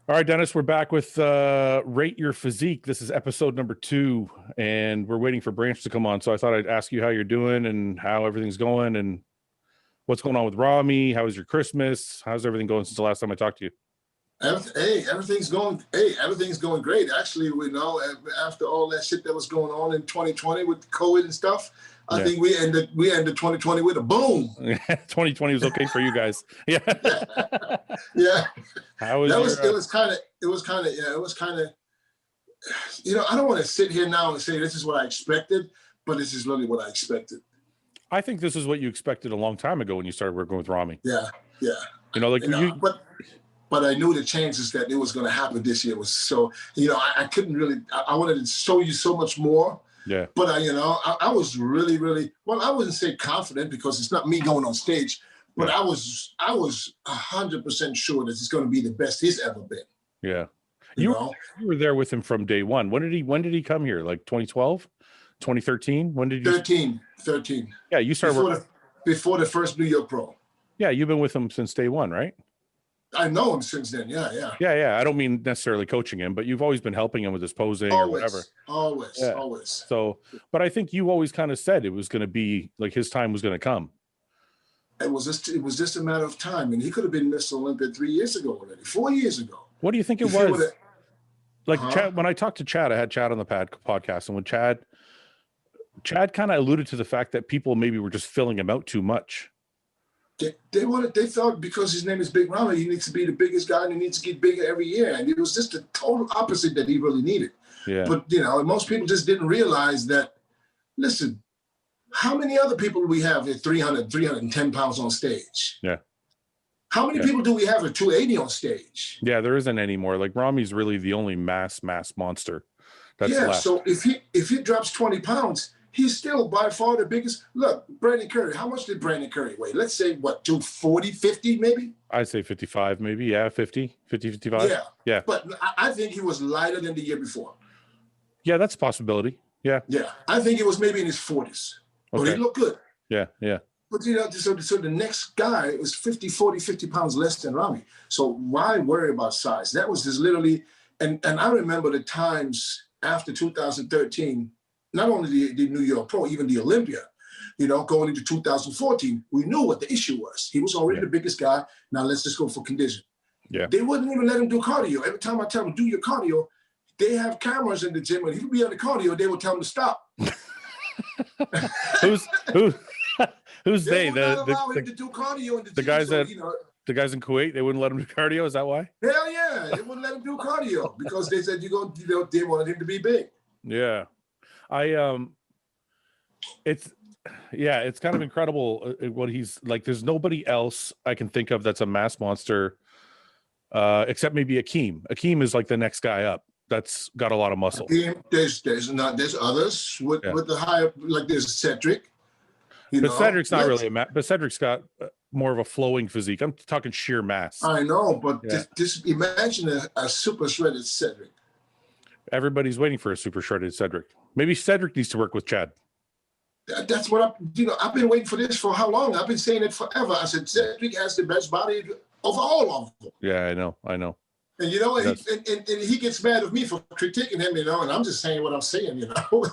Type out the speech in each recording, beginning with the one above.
All right, Dennis, we're back with Rate Your Physique. This is episode number 2, and we're waiting for Branch to come on. So I thought I'd ask you how you're doing and how everything's going and what's going on with Rami. How was your Christmas? How's everything going since the last time I talked to you? Everything's going great. Actually, we know after all that shit that was going on in 2020 with COVID and stuff, I think we ended 2020 with a boom. 2020 was okay for you guys. Yeah. Yeah. How was it was kind of, I don't want to sit here now and say this is what I expected, but this is really what I expected. I think this is what you expected a long time ago when you started working with Rami. Yeah. But I knew the chances that it was going to happen this year was so, I couldn't really, I wanted to show you so much more. Yeah. But I was really, really, well, I wouldn't say confident because it's not me going on stage, but I was 100% sure that it's going to be the best he's ever been. Yeah. You were there with him from day one. When did he come here? Like 2012, 2013? When did you? 13. Yeah. You started before the first New York Pro. Yeah. You've been with him since day one, right? I know him since then. Yeah. I don't mean necessarily coaching him, but you've always been helping him with his posing or whatever. Always. So, but I think you always kind of said it was going to be like his time was going to come. It was just a matter of time, and he could have been Mr. Olympia 3 years ago already, 4 years ago. What do you think it was? Like Chad, when I talked to Chad, I had Chad on the podcast, and when Chad kind of alluded to the fact that people maybe were just filling him out too much. They thought because his name is Big Rama, he needs to be the biggest guy and he needs to get bigger every year. And it was just the total opposite that he really needed. Yeah. But, most people just didn't realize that, listen, how many other people do we have at 310 pounds on stage? Yeah. How many people do we have at 280 on stage? Yeah, there isn't anymore. Like Rami's really the only mass monster that's left. So if he drops 20 pounds, he's still by far the biggest. Look, Brandon Curry. How much did Brandon Curry weigh? Let's say, 240, 50 maybe? I'd say 55 maybe. Yeah, 50, 55. Yeah. But I think he was lighter than the year before. Yeah, that's a possibility. Yeah. Yeah. I think it was maybe in his 40s. But he looked good. Yeah. But, so the next guy was 50 pounds less than Rami. So why worry about size? That was just literally, and I remember the times after 2013, not only the New York Pro, even the Olympia, going into 2014, we knew what the issue was. He was already the biggest guy. Now let's just go for condition. Yeah. They wouldn't even let him do cardio. Every time I tell him, do your cardio, they have cameras in the gym, and he would be on the cardio, they would tell him to stop. Who's they? Him to do cardio in the guys gym, the guys in Kuwait, they wouldn't let him do cardio. Is that why? Hell yeah, they wouldn't let him do cardio because they said they wanted him to be big. Yeah. It's kind of incredible what he's like. There's nobody else I can think of that's a mass monster, except maybe Akeem. Akeem is like the next guy up. That's got a lot of muscle. There's others with the higher, like there's Cedric. But Cedric's not really but Cedric's got more of a flowing physique. I'm talking sheer mass. I know, but just imagine a super shredded Cedric. Everybody's waiting for a super shredded Cedric. Maybe Cedric needs to work with Chad. That's what I've been waiting for this for how long? I've been saying it forever. I said Cedric has the best body of all of them. Yeah, I know. And and he gets mad at me for critiquing him, and I'm just saying what I'm saying,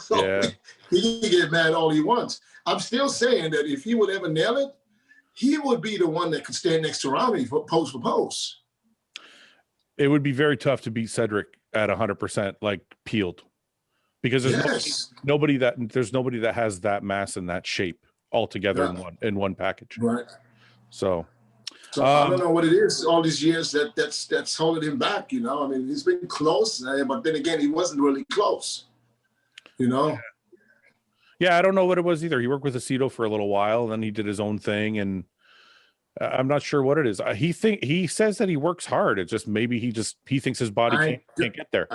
So he can get mad all he wants. I'm still saying that if he would ever nail it, he would be the one that could stand next to Rami for pose. It would be very tough to beat Cedric at 100%, like peeled, because there's nobody that has that mass and that shape all together in one package. Right. So I don't know what it is all these years that's holding him back. I mean, he's been close, but then again, he wasn't really close. Yeah, I don't know what it was either. He worked with Aceto for a little while, and then he did his own thing, and I'm not sure what it is. He says that he works hard. It's just maybe he thinks his body can't get there.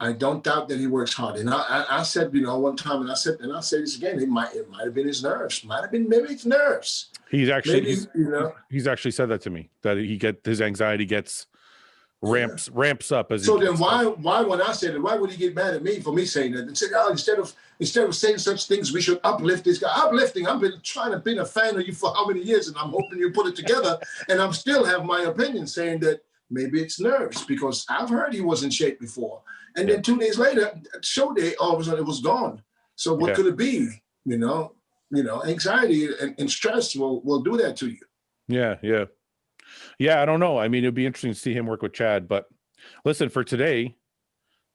I don't doubt that he works hard. And I said, one time, and I'll say this again, it might have been his nerves. Might have been maybe it's nerves. He's actually said that to me, that his anxiety gets ramps up as so then why when I said it, why would he get mad at me for me saying that? And say, instead of saying such things, we should uplift this guy. Uplifting, I've been trying to be a fan of you for how many years, and I'm hoping you put it together. And I'm still have my opinion saying that maybe it's nerves, because I've heard he was in shape before. And then 2 days later, show day, all of a sudden it was gone. So what could it be? You know, anxiety and stress will do that to you. Yeah, I don't know. I mean, it'd be interesting to see him work with Chad. But listen, for today,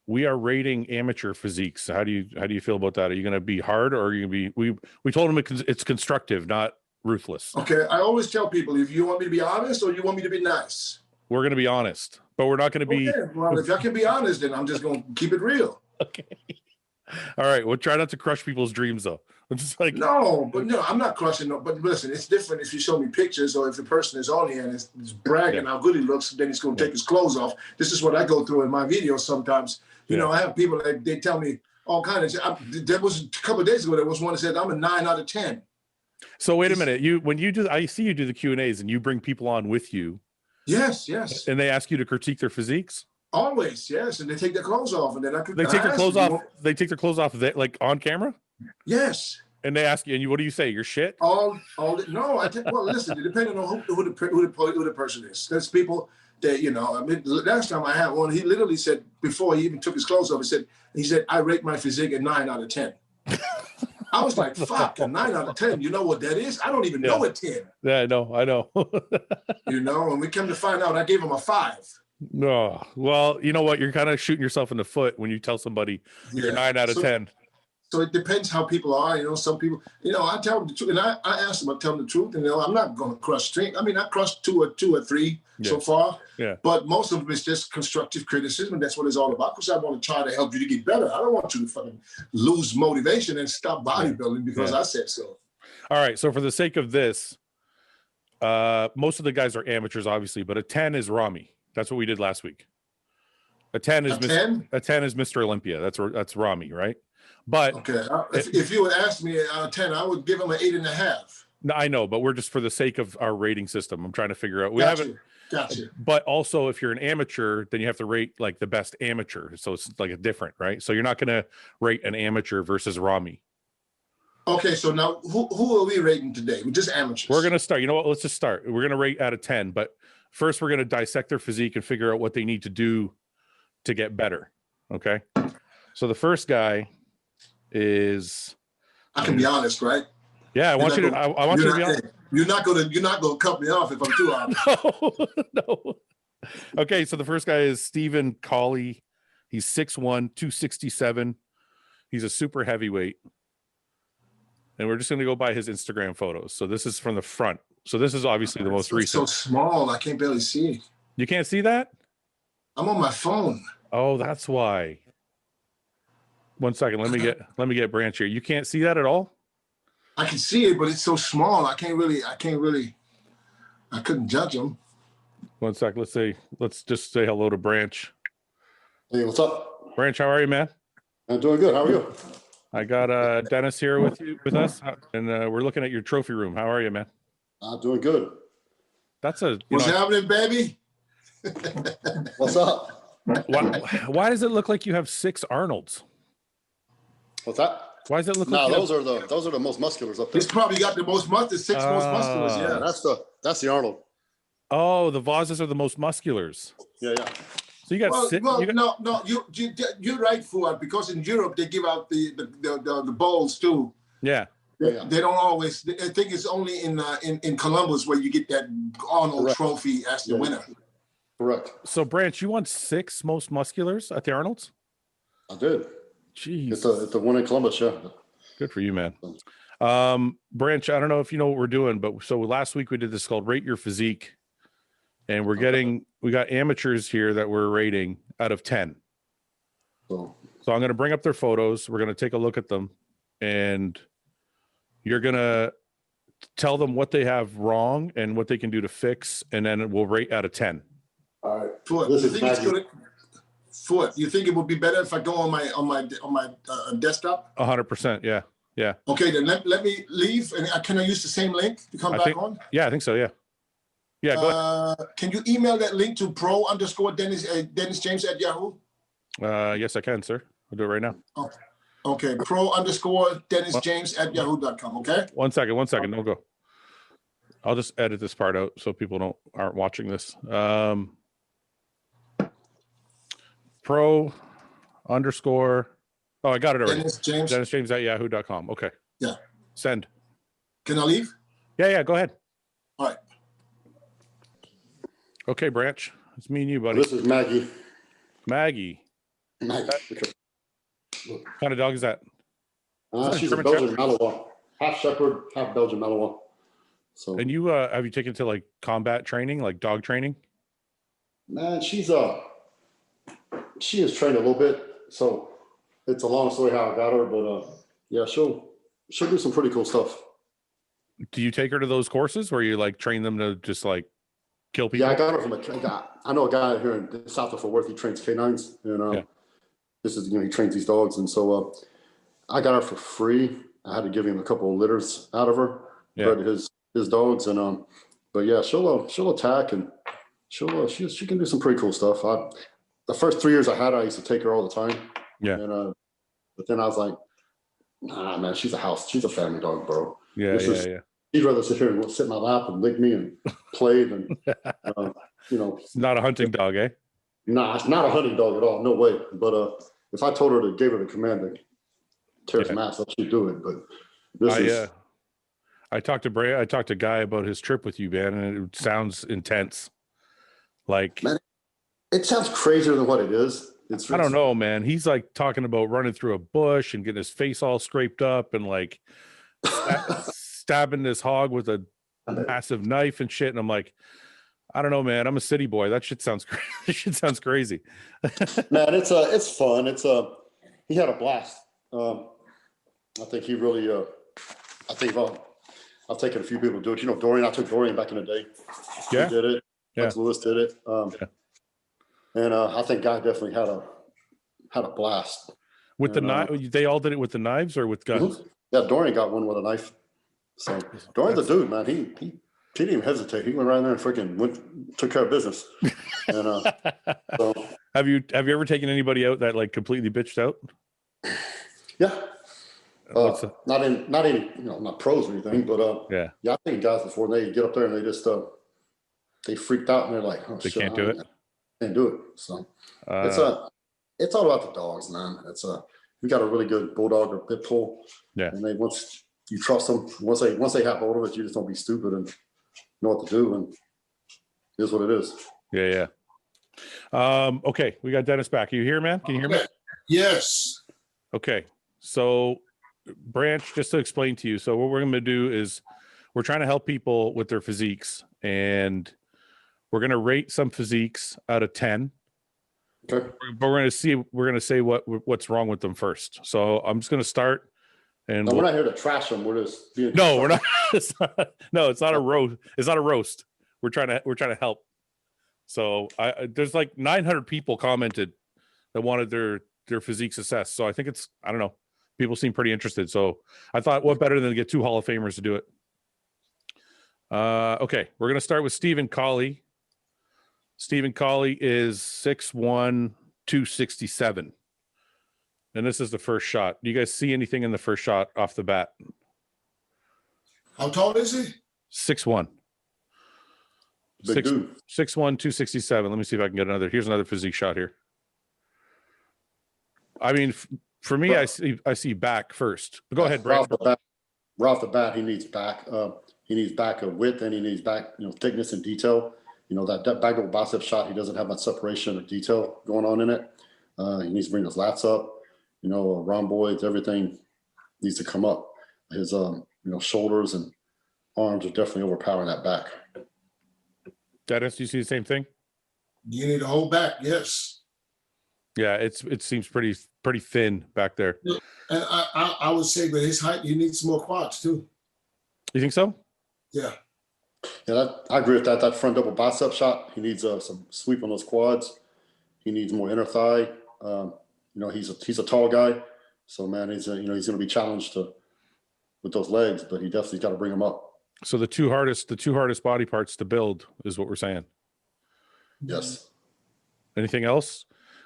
we are rating amateur physiques. How do you feel about that? Are you going to be hard, or are you going to be? We told him it's constructive, not ruthless. Okay, I always tell people, if you want me to be honest or you want me to be nice, we're going to be honest, but we're not going to be. Well, if I can be honest, then I'm just going to keep it real. Okay. All right. We'll try not to crush people's dreams, though. I'm just like, no, I'm not crushing. But listen, it's different if you show me pictures, or if the person is on here and is bragging how good he looks, then he's going to take his clothes off. This is what I go through in my videos sometimes. You know, I have people that they tell me all kinds of. There was a couple of days ago, there was one that said I'm a 9 out of 10. So wait a minute. I see you do the Q&As and you bring people on with you. Yes. And they ask you to critique their physiques. Always, yes, and they take their clothes off, and then they take their clothes off. They take their clothes off, like on camera. Yes. And they ask you, and what do you say? You're shit. No. Well, listen. Depending on who the person is. There's people that I mean, last time I had one, he literally said before he even took his clothes off, he said I rate my physique a 9 out of 10. I was like, fuck, a 9 out of 10. You know what that is? I don't even know a 10. Yeah, I know. And we come to find out, I gave him a 5. No, well, you know what? You're kind of shooting yourself in the foot when you tell somebody you're 9 out of 10. So it depends how people are. Some people, I tell them the truth, and I ask them, I tell them the truth, and I'm not going to crush things. I mean, I crushed two or three so far, but most of them is just constructive criticism, and that's what it's all about. Because I want to try to help you to get better. I don't want you to fucking lose motivation and stop bodybuilding because I said so. All right. So for the sake of this, most of the guys are amateurs, obviously, but a 10 is Rami. That's what we did last week. A 10 is Mr. Olympia. That's Rami, right? But okay, if you would ask me 10, I would give him an 8.5. No, I know, but we're just for the sake of our rating system. I'm trying to figure out. Gotcha. But also, if you're an amateur, then you have to rate like the best amateur. So it's like a different, right? So you're not going to rate an amateur versus Rami. Okay, so now who are we rating today? We're just amateurs. We're going to start. You know what? Let's just start. We're going to rate out of 10, but first we're going to dissect their physique and figure out what they need to do to get better. Okay. So the first guy is. I can be honest, right? Yeah, I want you to be honest. You're not gonna cut me off if I'm too honest. No. Okay, so the first guy is Stephen Colley. He's 6'1", 267. He's a super heavyweight. And we're just going to go by his Instagram photos. So this is from the front. So this is obviously the most recent. It's so small, I can't barely see it. You can't see that? I'm on my phone. Oh, that's why. 1 second. Let me get Branch here. You can't see that at all? I can see it, but it's so small. I couldn't judge him. 1 sec. Let's just say hello to Branch. Hey, what's up? Branch, how are you, man? I'm doing good. How are you? I got Dennis here with us, and we're looking at your trophy room. How are you, man? I'm doing good. What's happening, baby? What's up? Why does it look like you have 6 Arnolds? What's that? Why does it look like those are the most musculars up there. He's probably got the most musculars, 6 most musculars. Yeah, that's the Arnold. Oh, the Vazas are the most musculars. Yeah. So you got no, you're right, Fouad, because in Europe they give out the bowls too. Yeah. They don't always. I think it's only in Columbus where you get that Arnold trophy as the winner. Correct. So Branch, you won 6 most musculars at the Arnolds? I did. Jeez. It's a win in Columbus, yeah. Good for you, man. Branch, I don't know if you know what we're doing, but so last week we did this called Rate Your Physique. And we got amateurs here that we're rating out of 10. So I'm going to bring up their photos. We're going to take a look at them, and you're going to tell them what they have wrong and what they can do to fix, and then we'll rate out of 10. All right. Fouad, you think it would be better if I go on my desktop? 100%. Yeah. Okay, then let me leave, and can I use the same link to come back on? Yeah, I think so. Yeah. Yeah, go ahead. Can you email that link to pro_Dennis James at Yahoo? Yes, I can, sir. I'll do it right now. Oh, okay, pro_Dennis James at yahoo.com. Okay. 1 second. Don't go. I'll just edit this part out so people aren't watching this. pro _. Oh, I got it already. Dennis James. Dennis James at yahoo.com. Okay. Yeah. Send. Can I leave? Yeah. Go ahead. All right. Okay, Branch. It's me and you, buddy. This is Maggie. Maggie. Maggie. What kind of dog is that? She's a Belgian Malinois. Half Shepherd, half Belgian Malinois. So. And you have you taken to like combat training, like dog training? Man, she is trained a little bit. So it's a long story how I got her, but yeah, she'll do some pretty cool stuff. Do you take her to those courses where you like train them to just like kill people? Yeah, I got her from a guy. I know a guy here in south of Fort Worth. He trains canines, and this is he trains these dogs, and so I got her for free. I had to give him a couple of litters out of her, bred his dogs, and but yeah, she'll attack, and she can do some pretty cool stuff. The first 3 years I had her, I used to take her all the time. Yeah. And but then I was like, nah, man, she's a family dog, bro. Yeah. She'd rather sit here and sit in my lap and lick me and play than, It's not a hunting dog, eh? Nah, it's not a hunting dog at all. No way. But if I told her to give her the command to tear some ass up, she'd do it. But I talked to Guy about his trip with you, man, and it sounds intense. Like, man, it sounds crazier than what it is. I don't know, man. He's like talking about running through a bush and getting his face all scraped up and like stabbing this hog with a massive knife and shit. And I'm like, I don't know, man. I'm a city boy. That shit sounds crazy. That shit sounds crazy. Man, it's fun. He had a blast. I think he really. I think I've taken a few people to do it. You know, Dorian. I took Dorian back in the day. Yeah, he did it. Yeah, Lex Lewis did it. And I think Guy definitely had a blast with the knife. They all did it with the knives or with guns. Mm-hmm. Yeah, Dorian got one with a knife. So Dorian's a dude, man. He didn't even hesitate. He went right in there and freaking took care of business. And so have you ever taken anybody out that like completely bitched out? Yeah. Not any, not pros or anything, but yeah, I think guys before they get up there and they just they freaked out and they're like, oh, they can't do it. Can't do it. So it's all about the dogs, man. We got a really good bulldog or pit bull. Yeah. And once you trust them, once they have hold of it, you just don't be stupid and know what to do, and it is what it is. Yeah. Okay, we got Dennis back. Are you here, man? Can you hear me? Yes. Okay. So Branch, just to explain to you, so what we're going to do is we're trying to help people with their physiques, and we're going to rate some physiques out of 10. Okay. But we're going to say what's wrong with them first. So I'm just going to start. And we're not here to trash them. We're just being we're not. It's not a roast. It's not a roast. We're trying to help. So there's like 900 people commented that wanted their physiques assessed. So I think I don't know. People seem pretty interested. So I thought, what better than to get 2 Hall of Famers to do it? Okay, we're gonna start with Stephen Colley. Stephen Colley is 6'1", 267. And this is the first shot. Do you guys see anything in the first shot off the bat? How tall is he? 6'1". Big dude. 6'1", 267. Let me see if I can get another. Here's another physique shot here. I mean, for me, I see back first. But go ahead, Brad. Right off the bat, he needs back. He needs back of width, and he needs back, thickness and detail. That back double bicep shot, he doesn't have much separation or detail going on in it. He needs to bring his lats up. Rhomboids, everything needs to come up. His shoulders and arms are definitely overpowering that back. Dennis, do you see the same thing? You need to hold back, yes. Yeah, it seems pretty thin back there. And I would say, but his height, he needs some more quads too. You think so? Yeah. Yeah, I agree with that. That front double bicep shot, he needs some sweep on those quads. He needs more inner thigh. He's a tall guy, so man, he's going to be challenged with those legs, but he definitely got to bring them up. So the two hardest body parts to build is what we're saying. Yes. Anything else?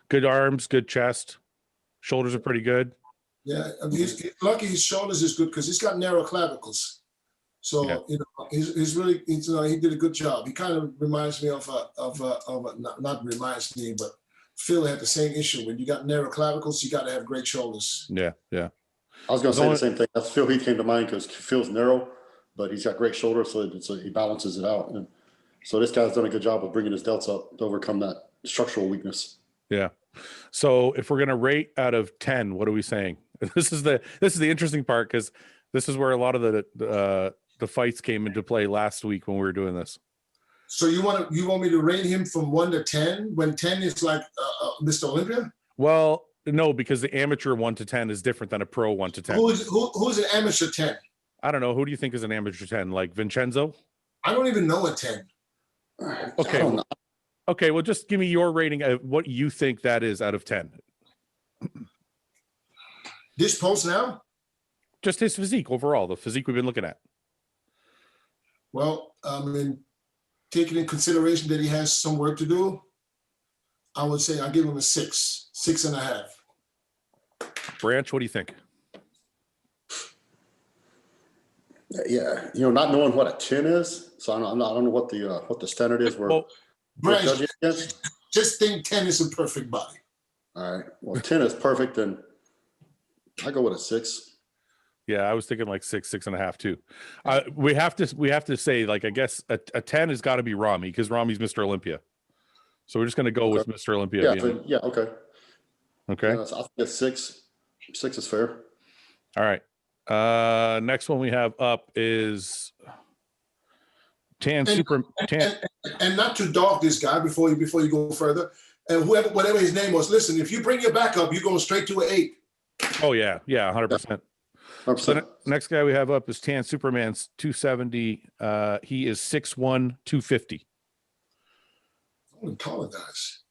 Good arms, good chest, shoulders are pretty good. Yeah, I mean, he's lucky his shoulders is good because he's got narrow clavicles. So he's really he did a good job. He kind of reminds me of not reminds me, but Phil had the same issue. When you got narrow clavicles, you got to have great shoulders. Yeah, yeah. I was going to say the same thing. That's Phil. He came to mind because Phil's narrow, but he's got great shoulders, so he balances it out. And so this guy's done a good job of bringing his delts up to overcome that structural weakness. Yeah. So if we're gonna rate out of 10, what are we saying? This is the interesting part, because this is where a lot of the fights came into play last week when we were doing this. So you want me to rate him from 1 to 10 when 10 is like Mr. Olympia? Well, no, because the amateur 1 to 10 is different than a pro 1 to 10. Who's an amateur 10? I don't know. Who do you think is an amateur 10? Like Vincenzo? I don't even know a 10. Okay. Okay, well, just give me your rating of what you think that is out of 10. This post now? Just his physique overall, the physique we've been looking at. Well, taking in consideration that he has some work to do, I would say I give him a 6.5. Branch, what do you think? Yeah, not knowing what a 10 is, so I don't know what the standard is. Branch, just think 10 is a perfect body. All right. Well, 10 is perfect, and I go with a 6. Yeah, I was thinking like 6.5 too. We have to say, like, I guess a 10 has got to be Rami, because Rami's Mr. Olympia. So we're just going to go with Mr. Olympia. Yeah. Okay. Okay. Yeah, so I think a 6. 6 is fair. All right. Next one we have up is and not to dog this guy before you go further. And whatever his name was, listen, if you bring your back up, you're going straight to an 8. Oh yeah, 100%. So next guy we have up is Tan Superman's 270. He is 6'1", 250. I'm taller guys.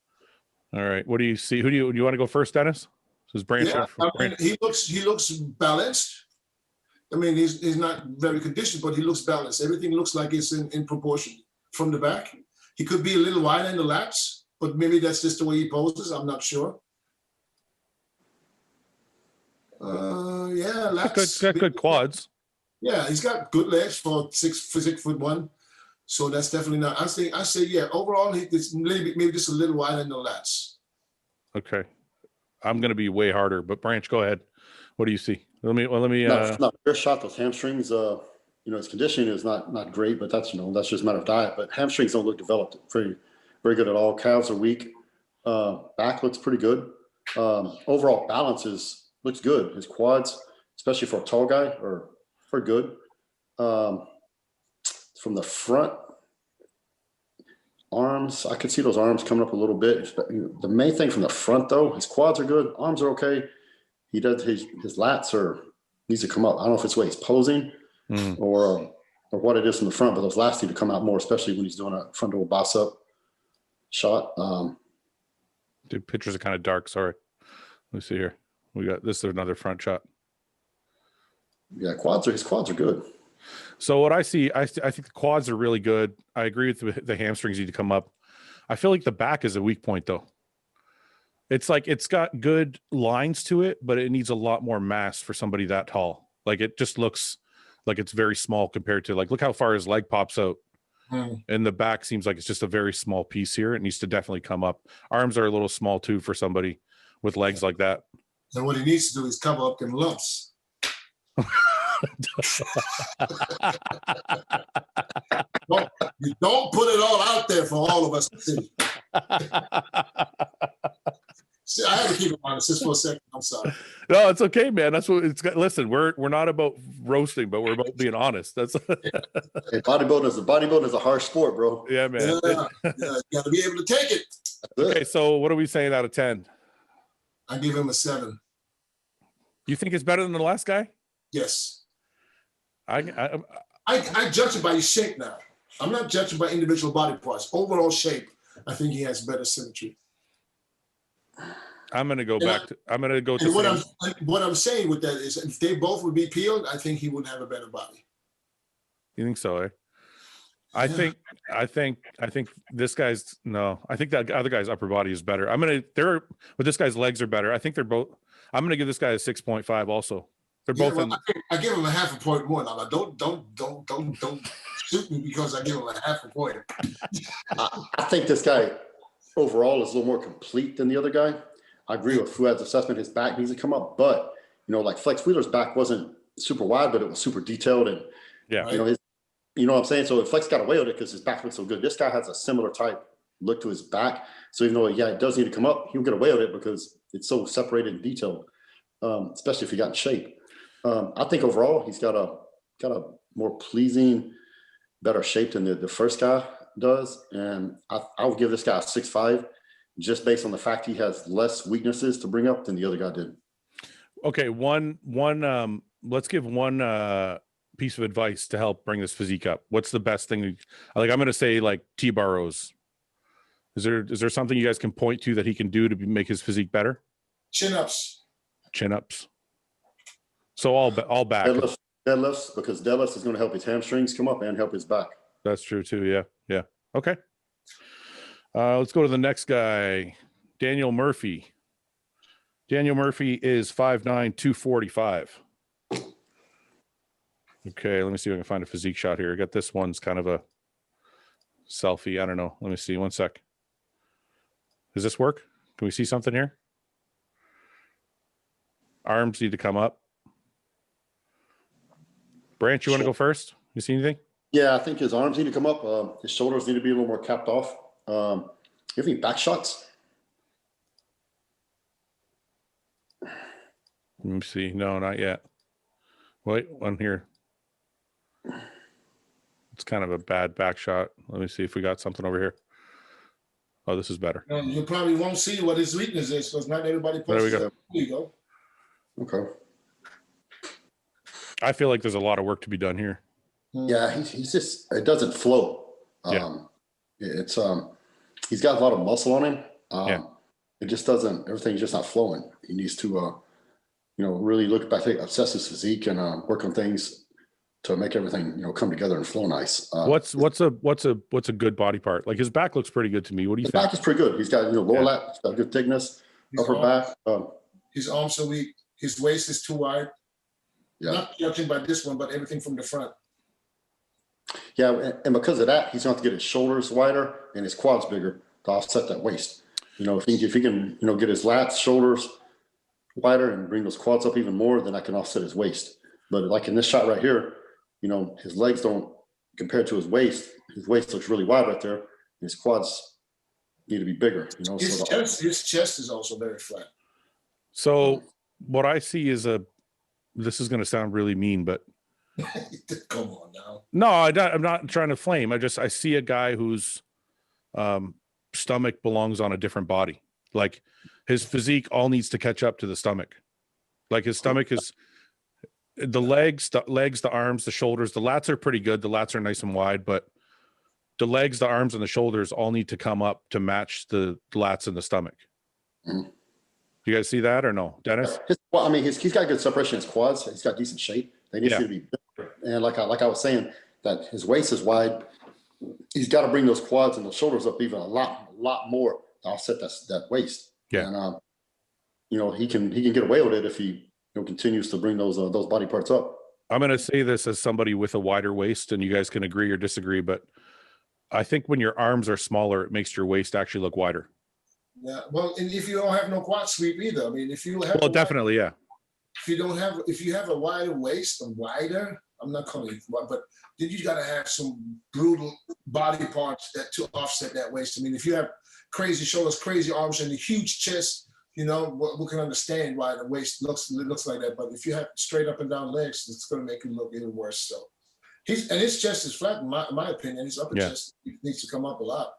All right. What do you see? Do you want to go first, Dennis? This is Branch. Yeah, he looks balanced. I mean, he's not very conditioned, but he looks balanced. Everything looks like it's in proportion from the back. He could be a little wider in the lats, but maybe that's just the way he poses. I'm not sure. Yeah, lats. Got good quads. Yeah, he's got good legs for 6'1". So that's definitely not. I say yeah. Overall, it's maybe just a little wider in the lats. Okay, I'm going to be way harder, but Branch, go ahead. What do you see? Let me. Not fair shot with hamstrings. His conditioning is not great, but that's just a matter of diet. But hamstrings don't look developed very, very good at all. Calves are weak. Back looks pretty good. Overall balance looks good. His quads, especially for a tall guy, are pretty good. From the front, arms, I could see those arms coming up a little bit. The main thing from the front, though, his quads are good. Arms are okay. He does his lats needs to come up. I don't know if it's the way he's posing or what it is from the front, but those lats need to come out more, especially when he's doing a front door boss up shot. Dude, pictures are kind of dark. Sorry. Let me see here. We got this is another front shot. Yeah, his quads are good. So what I see, I think the quads are really good. I agree with the hamstrings need to come up. I feel like the back is a weak point, though. It's like it's got good lines to it, but it needs a lot more mass for somebody that tall. Like it just looks like it's very small compared to, like, look how far his leg pops out. And the back seems like it's just a very small piece here. It needs to definitely come up. Arms are a little small too for somebody with legs like that. And what he needs to do is cover up them lumps. You don't put it all out there for all of us to see. See, I had to keep it honest just for a second. I'm sorry. No, it's okay, man. That's what it's got. Listen, we're not about roasting, but we're about being honest. That's Hey, bodybuilding is a harsh sport, bro. Yeah, man. Yeah, you got to be able to take it. Okay, so what are we saying out of 10? I give him a 7. You think it's better than the last guy? Yes. I judge it by his shape now. I'm not judging by individual body parts. Overall shape, I think he has better symmetry. I'm gonna go back to. I'm gonna go to. What I'm saying with that is, if they both would be peeled, I think he would have a better body. You think so? Eh? I think this guy's no. I think that other guy's upper body is better. But this guy's legs are better. I think they're both. I'm gonna give this guy a 6.5. Also, they're both. I give him a 0.5 point more. Now, don't shoot me because I give him a 0.5 point. I think this guy overall is a little more complete than the other guy. I agree with Fouad's assessment. His back needs to come up, but like Flex Wheeler's back wasn't super wide, but it was super detailed, and Yeah. You know what I'm saying? So if Flex got away with it because his back looks so good, this guy has a similar type look to his back. So even though, it does need to come up, he'll get away with it because it's so separated and detailed, especially if he got in shape. I think overall he's got a more pleasing, better shape than the first guy does. And I would give this guy a 6'5", just based on the fact he has less weaknesses to bring up than the other guy did. Okay, let's give one piece of advice to help bring this physique up. What's the best thing? I'm going to say like T-bar rows. Is there something you guys can point to that he can do to make his physique better? Chin-ups. So all back. Deadlifts, because deadlifts is going to help his hamstrings come up and help his back. That's true too. Yeah. Okay. Let's go to the next guy, Daniel Murphy. Daniel Murphy is 5'9", 245. Okay, let me see if I can find a physique shot here. I got this one's kind of a selfie. I don't know. Let me see. One sec. Does this work? Can we see something here? Arms need to come up. Branch, you want to go first? You see anything? Yeah, I think his arms need to come up. His shoulders need to be a little more capped off. You have any back shots? Let me see. No, not yet. Wait, one here. It's kind of a bad back shot. Let me see if we got something over here. Oh, this is better. You probably won't see what his weakness is because not everybody posts. There we go. There you go. Okay. I feel like there's a lot of work to be done here. Yeah, he's just, it doesn't flow. It's he's got a lot of muscle on him. It just doesn't, everything's just not flowing. He needs to really look back, assess his physique and work on things to make everything come together and flow nice. What's a good body part? Like his back looks pretty good to me. What do you think? His back is pretty good. He's got lower lat, he's got good thickness, upper back. His arms are weak. His waist is too wide. Yeah. Not judging by this one, but everything from the front. Yeah, and because of that, he's going to have to get his shoulders wider and his quads bigger to offset that waist. If he can, get his lats, shoulders wider and bring those quads up even more, then I can offset his waist. But like in this shot right here, his legs don't, compared to his waist looks really wide right there. And his quads need to be bigger. His chest is also very flat. So what I see is this is going to sound really mean, but come on now. No, I'm not trying to flame. I see a guy whose stomach belongs on a different body. Like his physique all needs to catch up to the stomach. Like his stomach is the legs, the arms, the shoulders. The lats are pretty good. The lats are nice and wide, but the legs, the arms, and the shoulders all need to come up to match the lats and the stomach. Mm. Do you guys see that or no, Dennis? He's got good separation in his quads. He's got decent shape. They need to be bigger. And like I was saying, that his waist is wide. He's got to bring those quads and those shoulders up even a lot more to offset that waist. Yeah. And he can get away with it if he continues to bring those body parts up. I'm going to say this as somebody with a wider waist, and you guys can agree or disagree, but I think when your arms are smaller, it makes your waist actually look wider. Yeah. Well, and if you don't have no quad sweep either, I mean, if you have definitely, yeah. If you have a wider waist and wider, I'm not calling it, but then you got to have some brutal body parts to offset that waist. I mean, if you have crazy shoulders, crazy arms, and a huge chest, we can understand why the waist looks like that. But if you have straight up and down legs, it's going to make him look even worse. So his chest is flat, in my opinion. His upper chest needs to come up a lot.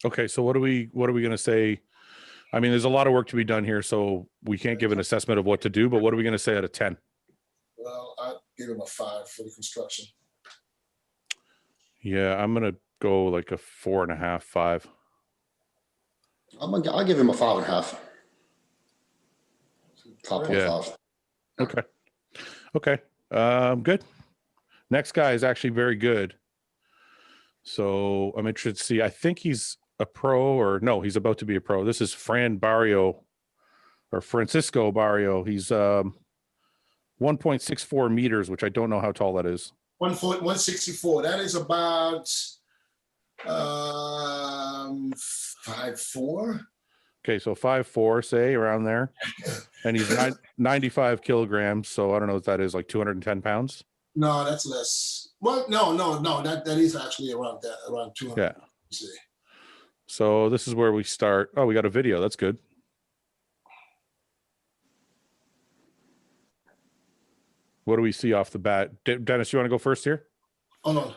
Okay, so what are we going to say? I mean, there's a lot of work to be done here, so we can't give an assessment of what to do, but what are we going to say out of 10? Well, I'd give him a 5 for the construction. Yeah, I'm going to go like a 4.5, 5. I'll give him a 5.5. 5.5. Okay. Good. Next guy is actually very good. So I'm interested to see. I think he's a pro, or no, he's about to be a pro. This is Fran Barrio, or Francisco Barrio. He's 1.64 meters, which I don't know how tall that is. 1 foot, 164. That is about 5'4". Okay, so 5'4", say, around there. And he's 95 kilograms. So I don't know what that is, like 210 pounds. No, that's less. Well, no. That is actually around that, around 200. Yeah. So this is where we start. Oh, we got a video. That's good. What do we see off the bat? Dennis, you want to go first here? Oh, no.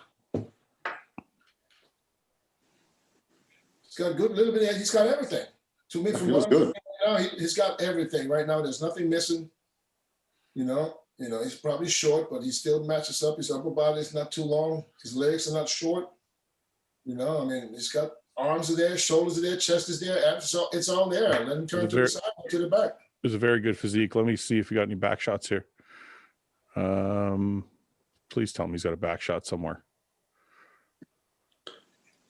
He's got a good little bit. He's got everything. To me, from He what was I'm good. Now, he's got everything right now. There's nothing missing. You know, he's probably short, but he still matches up. His upper body is not too long. His legs are not short. You know, I mean, he's got arms are there, shoulders are there, chest is there. Abs, it's all there. Let him turn to the side, to the back. It's a very good physique. Let me see if you got any back shots here. Please tell me he's got a back shot somewhere.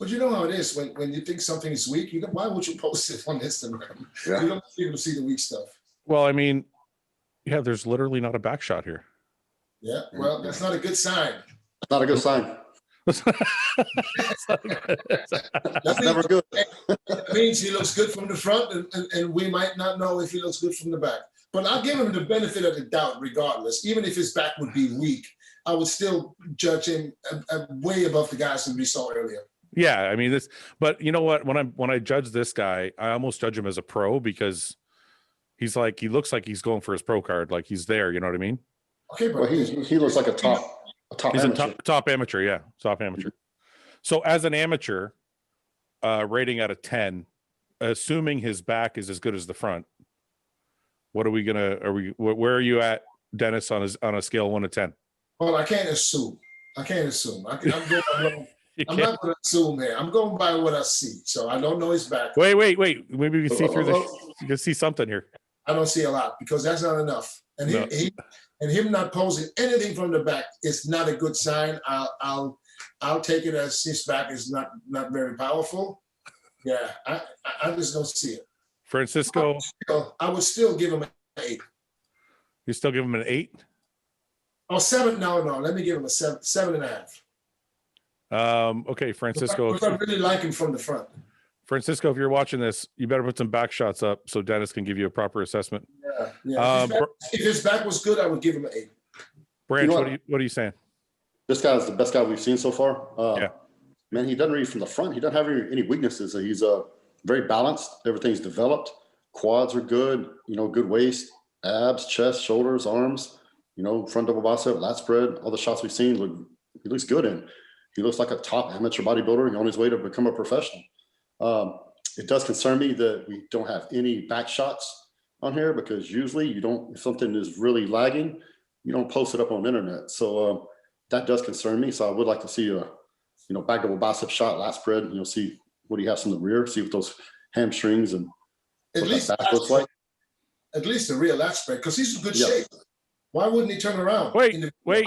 But you know how it is when you think something is weak. Why would you post it on Instagram? Yeah. You don't want people to see the weak stuff. Well, I mean, yeah, there's literally not a back shot here. Yeah, well, that's not a good sign. Not a good sign. That's Never good. It means he looks good from the front, and we might not know if he looks good from the back. But I'll give him the benefit of the doubt regardless. Even if his back would be weak, I would still judge him way above the guys that we saw earlier. Yeah, I mean this, but you know what? When I judge this guy, I almost judge him as a pro because he looks like he's going for his pro card, like he's there. You know what I mean? Okay, but Well, he looks like a top He's amateur. a top amateur, yeah, top amateur. So as an amateur, rating out of 10, assuming his back is as good as the front, what are we gonna? Where are you at, Dennis, on a scale of 1 to 10? Well, I can't assume. I'm not going to assume here. I'm going by what I see. So I don't know his back. Wait. Maybe we can see through this. You can see something here. I don't see a lot because that's not enough. And him not posing anything from the back is not a good sign. I'll take it as his back is not very powerful. Yeah, I just don't see it. Francisco, I would still give him an 8. You still give him an 8? Oh, 7? No. Let me give him a 7.5. Okay, Francisco. If I really like him from the front. Francisco, if you're watching this, you better put some back shots up so Dennis can give you a proper assessment. Yeah. If his back was good, I would give him an 8. Branch, what are you saying? This guy's the best guy we've seen so far. Yeah. Man, he doesn't read from the front. He doesn't have any weaknesses. He's very balanced. Everything's developed. Quads are good. Good waist, abs, chest, shoulders, arms. Front double bicep, lat spread. All the shots we've seen he looks good in. He looks like a top amateur bodybuilder on his way to become a professional. It does concern me that we don't have any back shots on here because usually if something is really lagging, you don't post it up on the internet. So that does concern me. So I would like to see a back double bicep shot, lat spread. See what he has in the rear. See what those hamstrings and at least that back looks like. At least the real lat spread because he's in good shape. Why wouldn't he turn around? Wait. We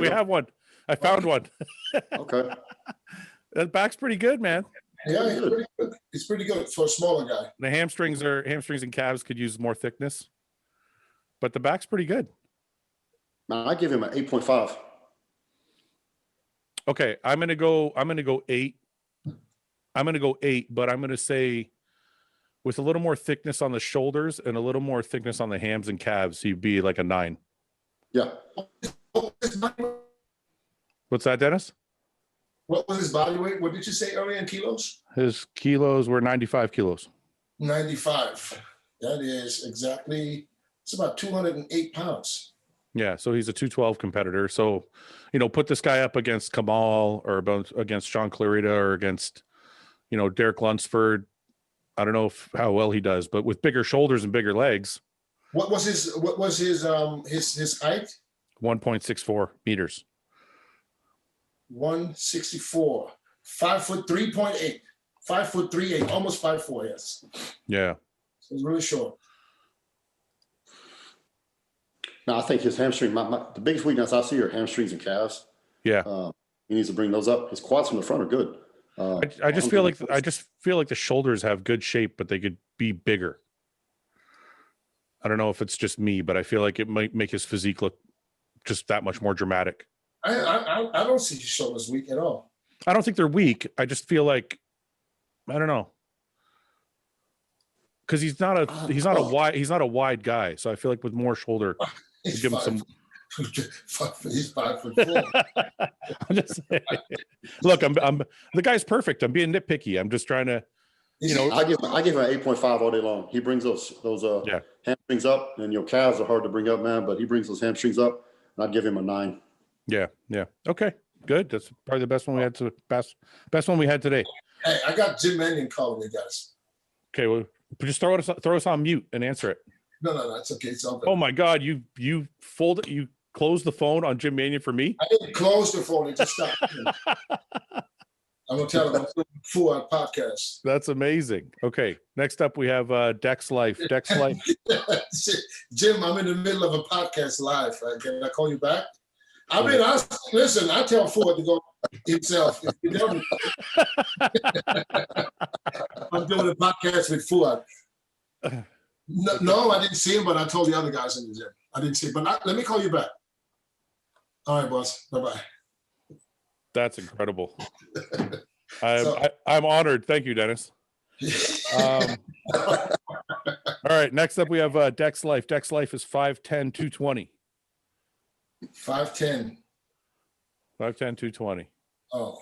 have one. I found one. Okay. That back's pretty good, man. Yeah, he's pretty good. He's pretty good for a smaller guy. The hamstrings and calves could use more thickness, but the back's pretty good. Now I give him an 8.5. Okay, I'm gonna go 8. I'm gonna go 8, but I'm gonna say with a little more thickness on the shoulders and a little more thickness on the hams and calves, he'd be like a 9. Yeah. What's that, Dennis? What was his body weight? What did you say earlier in kilos? His kilos were 95 kilos. 95. That is exactly, it's about 208 pounds. Yeah, so he's a 212 competitor. So, put this guy up against Kamal or against Sean Clarita or against, Derek Lunsford. I don't know how well he does, but with bigger shoulders and bigger legs. What was his height? 1.64 meters. 164. 5'3.8". 5'3", almost 5'4", yes. Yeah. So he's really short. No, I think his hamstring, the biggest weakness I see are hamstrings and calves. Yeah. He needs to bring those up. His quads from the front are good. I just feel like the shoulders have good shape, but they could be bigger. I don't know if it's just me, but I feel like it might make his physique look just that much more dramatic. I don't see his shoulders weak at all. I don't think they're weak. I just feel like, I don't know. because he's not a wide guy. So I feel like with more shoulder, He's give him some. He's 5'4". I'm just saying. Look, I'm the guy's perfect. I'm being nitpicky. I'm just trying to, I give him an 8.5 all day long. He brings those hamstrings up, and your calves are hard to bring up, man. But he brings those hamstrings up, and I'd give him a 9. Yeah. Okay. Good. That's probably the best one we had best one we had today. Hey, I got Jim Mannion calling me, guys. Okay, well, just throw us on mute and answer it. No, it's okay. It's all good. Oh my God, you closed the phone on Jim Mannion for me? I didn't close the phone. It just stopped. I'm gonna tell him I'm doing a Fouad podcast. That's amazing. Okay, next up we have Dex Life. Dex Life. Jim, I'm in the middle of a podcast live. Can I call you back? I mean, listen. I tell Fouad to go himself. I'm doing a podcast with Fouad. No, I didn't see him, but I told the other guys in the gym. I didn't see him, but let me call you back. All right, boss. Bye-bye. That's incredible. I'm honored. Thank you, Dennis. All right, next up we have Dex Life. Dex Life is 5'10", 220. 5'10". 5'10", 220. Oh.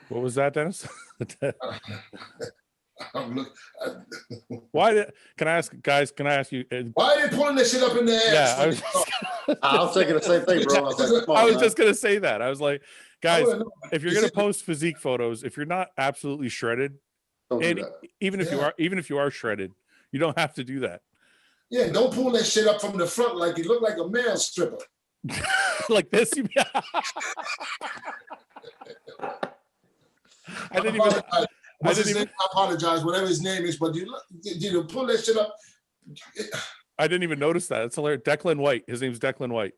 What was that, Dennis? Can I ask you? Why are they pulling this shit up in the air? Yeah, I was thinking the same thing, bro. I was just gonna say that. I was like, guys, if you're gonna post physique photos, if you're not absolutely shredded, even if you are shredded, you don't have to do that. Yeah, don't pull that shit up from the front like you look like a male stripper. Like this. I apologize, whatever his name is, but you pull that shit up. I didn't even notice that. It's hilarious. Declan White. His name's Declan White.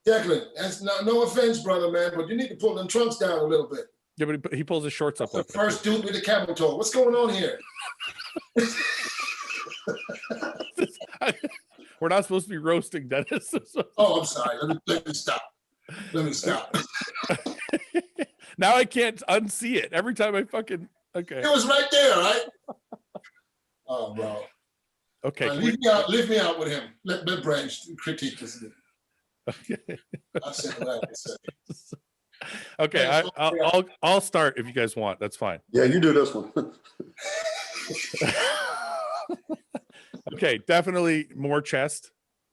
Declan, that's no offense, brother, man, but you need to pull them trunks down a little bit. Yeah, but he pulls his shorts up. The first dude with the camel toe. What's going on here? We're not supposed to be roasting Dennis. Oh, I'm sorry. Let me stop. Now I can't unsee it. Every time I fucking okay. It was right there, right? Oh, bro. Okay. Leave me out with him. Let Branch critique this. Okay. I said what I said. Okay, I'll start if you guys want. That's fine. Yeah, you do this one. Okay, definitely more chest.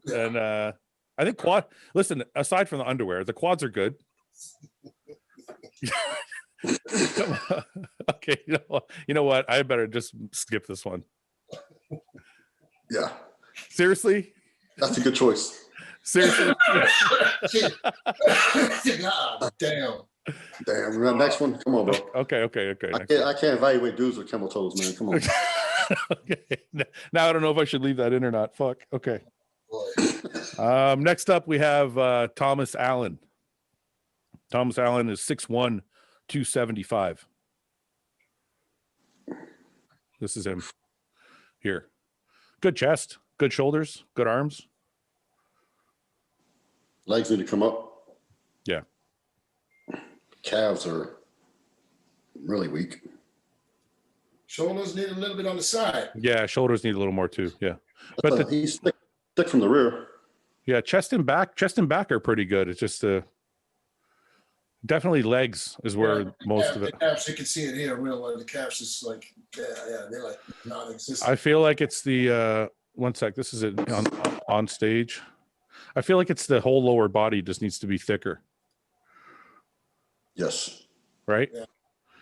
And I think quad. Listen, aside from the underwear, the quads are good. Okay, you know what? I better just skip this one. Yeah. Seriously? That's a good choice. Seriously? God damn. Damn. Next one. Come on, bro. Okay. I can't evaluate dudes with camel toes, man. Come on. Okay. Now I don't know if I should leave that in or not. Fuck. Okay. Next up we have Thomas Allen. Thomas Allen is 6'1", 275. This is him here. Good chest, good shoulders, good arms. Legs need to come up. Yeah. Calves are really weak. Shoulders need a little bit on the side. Yeah, shoulders need a little more too. Yeah. But he's thick from the rear. Yeah, chest and back are pretty good. It's just definitely legs is where most of it. The calves, you can see it here real well. The calves is like, they're like non-existent. I feel like it's the one sec. This is it on stage. I feel like it's the whole lower body just needs to be thicker. Yes. Right.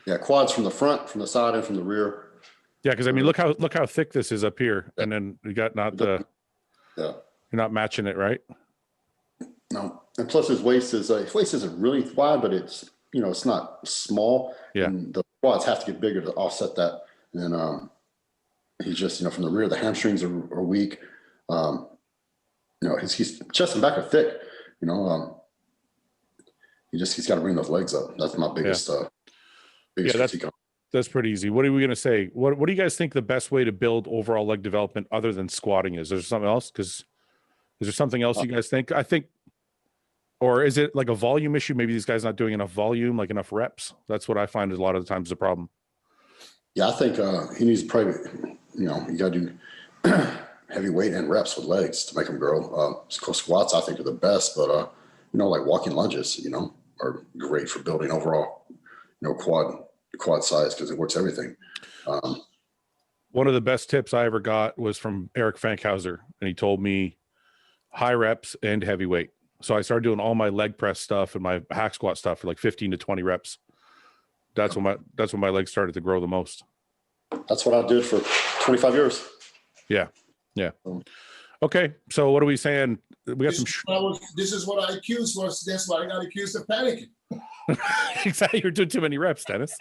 Yeah. Quads from the front, from the side, and from the rear. Yeah, because I mean, look how thick this is up here, and then you got Yeah. You're not matching it, right? No, and plus his waist isn't really wide, but it's it's not small. Yeah. And the quads have to get bigger to offset that. And he's just from the rear, the hamstrings are weak. His chest and back are thick. He's got to bring those legs up. That's my biggest. That's pretty easy. What are we gonna say? What do you guys think the best way to build overall leg development other than squatting is? Is there something else? Is there something else you guys think? I think, or is it like a volume issue? Maybe these guys not doing enough volume, like enough reps. That's what I find is a lot of the times the problem. Yeah, I think he needs to probably you know, you got to do heavy weight and reps with legs to make them grow. Squats, I think, are the best, but, you know, like walking lunges, you know, are great for building overall, you know, quad size because it works everything. One of the best tips I ever got was from Eric Fankhauser, and he told me high reps and heavy weight. So I started doing all my leg press stuff and my hack squat stuff for like 15 to 20 reps. That's when my legs started to grow the most. That's what I did for 25 years. Yeah. Yeah. Okay. So what are we saying? We got this is what I accused was. That's why I got accused of panicking. Exactly. You're doing too many reps, Dennis.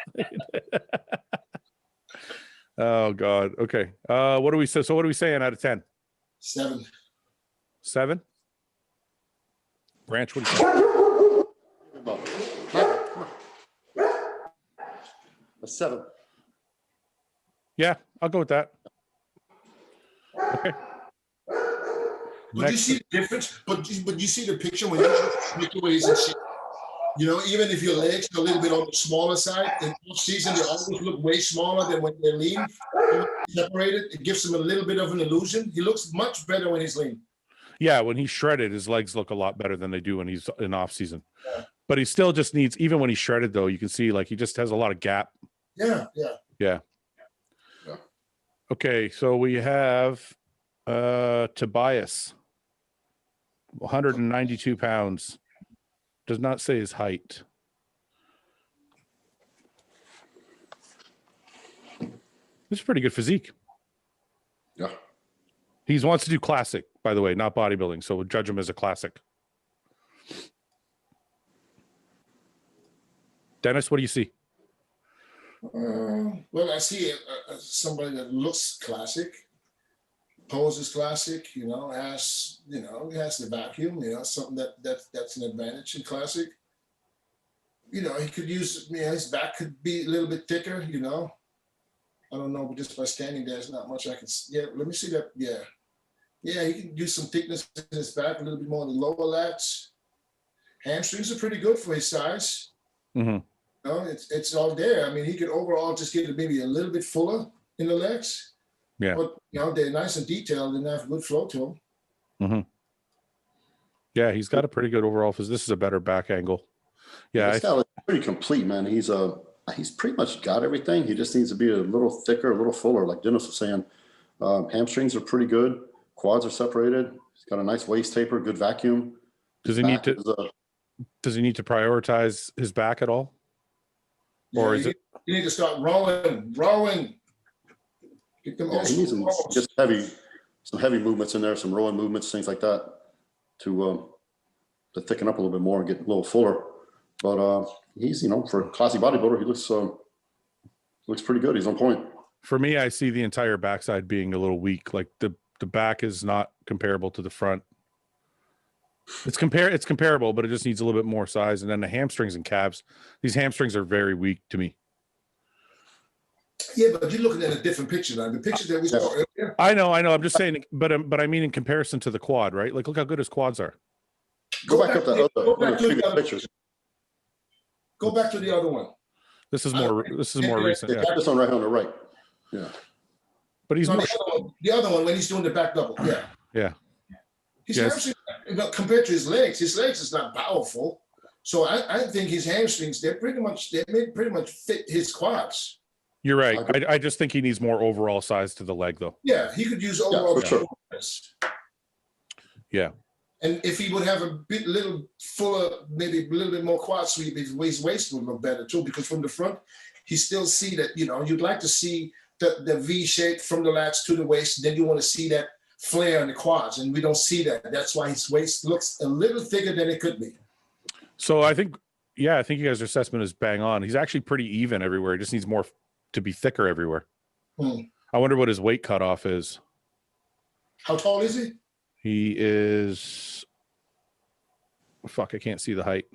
Oh God. Okay. What are we so what are we saying out of 10? 7. 7? Branch, what do you think? A 7. Yeah, I'll go with that. Okay. But you see the difference? But you see the picture when you ways and shit. You know, even if your legs are a little bit on the smaller side, in off season they always look way smaller than when they're lean. Separated, it gives him a little bit of an illusion. He looks much better when he's lean. Yeah, when he's shredded, his legs look a lot better than they do when he's in off season. Yeah. But he still just needs, even when he's shredded, though, you can see like he just has a lot of gap. Yeah. Okay, so we have Tobias, 192 pounds. Does not say his height. This is pretty good physique. Yeah. He wants to do classic, by the way, not bodybuilding. So we'll judge him as a classic. Dennis, what do you see? Well, I see somebody that looks classic, poses classic, you know, has the vacuum, you know, something that's an advantage in classic. You know, he could use, you know, his back could be a little bit thicker, you know. I don't know, but just by standing there, there's not much I can. Yeah, let me see that. Yeah, he can use some thickness in his back, a little bit more in the lower lats. Hamstrings are pretty good for his size. Mm-hmm. You know, it's all there. I mean, he could overall just get it maybe a little bit fuller in the legs. Yeah. But, you know, they're nice and detailed and have good flow to them. Mm-hmm. Yeah, he's got a pretty good overall. This is a better back angle. Yeah, his style is pretty complete, man. He's pretty much got everything. He just needs to be a little thicker, a little fuller, like Dennis was saying. Hamstrings are pretty good. Quads are separated. He's got a nice waist taper, good vacuum. Does he need to prioritize his back at all? Yeah, or is you need to start rowing. Get them he needs some heavy movements in there, some rowing movements, things like that, to thicken up a little bit more and get a little fuller. But he's, you know, for a classy bodybuilder, he looks pretty good. He's on point. For me, I see the entire backside being a little weak. Like the back is not comparable to the front. It's comparable, but it just needs a little bit more size. And then the hamstrings and calves, these hamstrings are very weak to me. Yeah, but you're looking at a different picture now. The picture that we saw earlier. I know. I'm just saying, but I mean in comparison to the quad, right? Like, look how good his quads are. Go back up the other pictures. Go back to the other one. This is more recent. Yeah, this one right on the right. Yeah. But he's more... the other one when he's doing the back double. Yeah. Yeah. His hamstrings, compared to his legs is not powerful. So I think his hamstrings, they pretty much fit his quads. You're right. I just think he needs more overall size to the leg, though. Yeah, he could use overall. Sure. Yeah. And if he would have a little fuller, maybe a little bit more quad sweep, his waist would look better too. Because from the front, you still see that, you know, you'd like to see the V shape from the lats to the waist. Then you want to see that flare in the quads, and we don't see that. That's why his waist looks a little thicker than it could be. So I think you guys' assessment is bang on. He's actually pretty even everywhere. He just needs more to be thicker everywhere. I wonder what his weight cutoff is. How tall is he? He is, I can't see the height.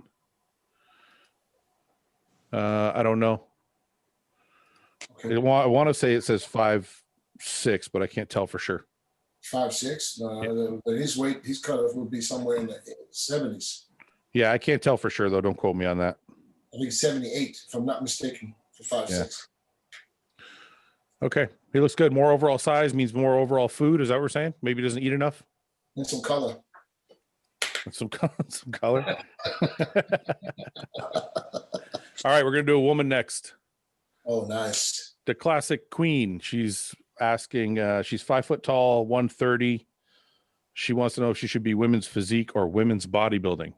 I don't know. Okay. I want to say it says 5'6", but I can't tell for sure. 5'6". But his weight, his cutoff would be somewhere in the 70s. Yeah, I can't tell for sure though. Don't quote me on that. I think 78, if I'm not mistaken, for 5'6". Okay. He looks good. More overall size means more overall food. Is that what we're saying? Maybe he doesn't eat enough. And some color. Some color. All right, we're gonna do a woman next. Oh, nice. The classic queen. She's asking. She's 5 foot tall, 130. She wants to know if she should be women's physique or women's bodybuilding.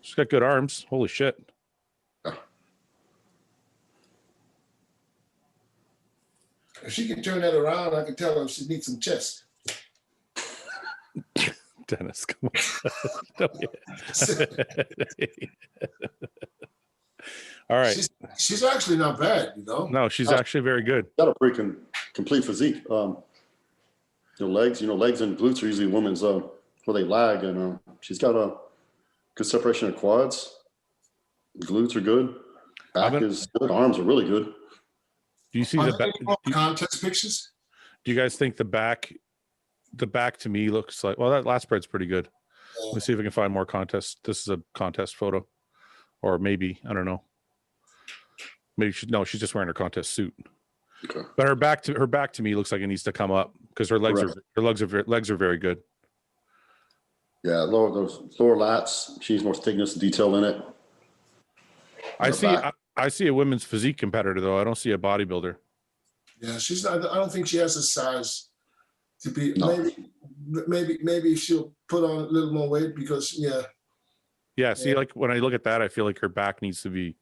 She's got good arms. Holy shit. If she can turn that around, I can tell her she needs some chest. Dennis, come on. All right. She's actually not bad, you know. No, she's actually very good. Got a pretty complete physique. Legs and glutes are usually women's where they lag, and she's got a good separation of quads. Glutes are good. Back is good. Arms are really good. Do you see the back contest pictures? Do you guys think the back to me looks like, well, that last spread's pretty good. Let me see if I can find more contests. This is a contest photo, or maybe, I don't know. Maybe she's just wearing her contest suit. Okay. But her back to me looks like it needs to come up because her legs are very good. Yeah, those lower lats. She needs more thickness and detail in it. I see a women's physique competitor though. I don't see a bodybuilder. Yeah, she's not. I don't think she has the size to be. No. Maybe she'll put on a little more weight because Yeah. See, like when I look at that, I feel like her back needs to be.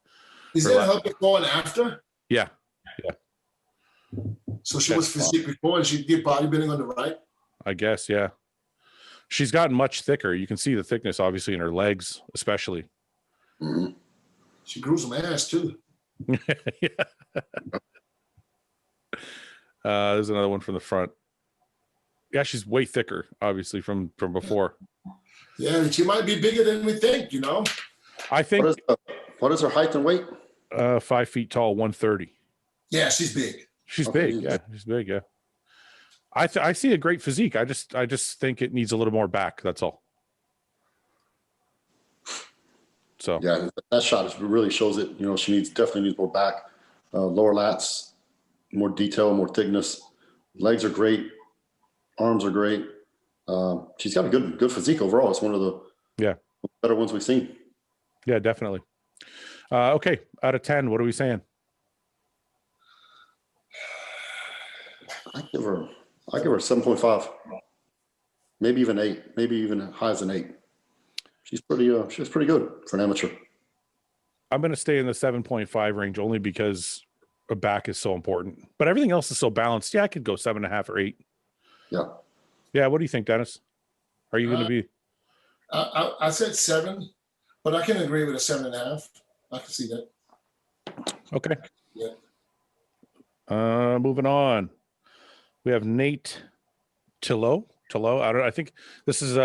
Is that her before and after? Yeah. So she was physique before, and she did bodybuilding on the right. I guess, yeah. She's gotten much thicker. You can see the thickness, obviously, in her legs, especially. Mm-hmm. She grew some ass too. Yeah. There's another one from the front. Yeah, she's way thicker, obviously, from before. Yeah, she might be bigger than we think. You know. I think. What is her height and weight? 5 feet tall, 130. Yeah, she's big. She's big. Yeah, she's big. Yeah. I see a great physique. I just think it needs a little more back. That's all. So yeah, that shot really shows it. You know, she definitely needs more back, lower lats, more detail, more thickness. Legs are great, arms are great. She's got a good physique overall. It's one of the better ones we've seen. Yeah, definitely. Okay, out of 10, what are we saying? I give her 7.5, maybe even 8, maybe even high as an 8. She's pretty good for an amateur. I'm going to stay in the 7.5 range only because a back is so important, but everything else is so balanced. Yeah, I could go 7.5 or 8. Yeah. What do you think, Dennis? Are you going to be? I said 7, but I can agree with a 7.5. I can see that. Okay. Yeah. Moving on. We have Nate Tillo. I think this is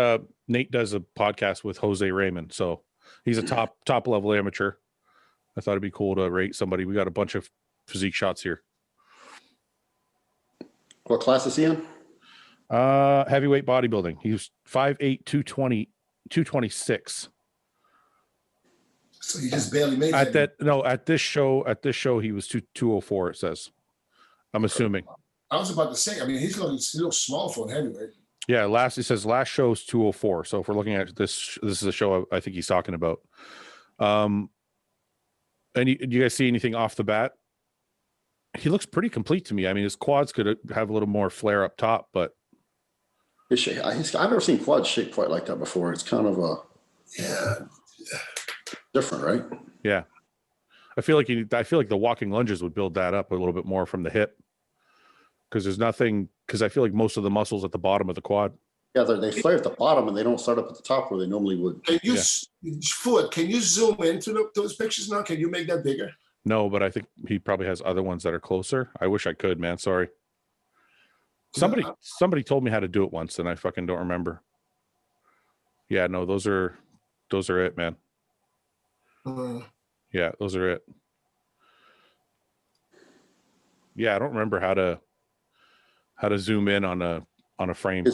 Nate does a podcast with Jose Raymond, so he's a top level amateur. I thought it'd be cool to rate somebody. We got a bunch of physique shots here. What class is he in? Heavyweight bodybuilding. He was 5'8", 220, 226. So you just barely made at that. No, at this show he was 204. It says. I'm assuming. I was about to say. I mean, he looks small for an heavyweight. Yeah, it says last show's 204. So if we're looking at this is a show I think he's talking about. And do you guys see anything off the bat? He looks pretty complete to me. I mean, his quads could have a little more flare up top, but I've never seen quads shaped quite like that before. It's kind of different, right? Yeah, I feel like the walking lunges would build that up a little bit more from the hip. Because I feel like most of the muscles at the bottom of the quad. Yeah, they flare at the bottom and they don't start up at the top where they normally would. Can you zoom into those pictures now? Can you make that bigger? No, but I think he probably has other ones that are closer. I wish I could, man. Sorry. Somebody told me how to do it once, and I fucking don't remember. Yeah, no, those are it, man. Yeah, those are it. Yeah, I don't remember how to zoom in on a frame.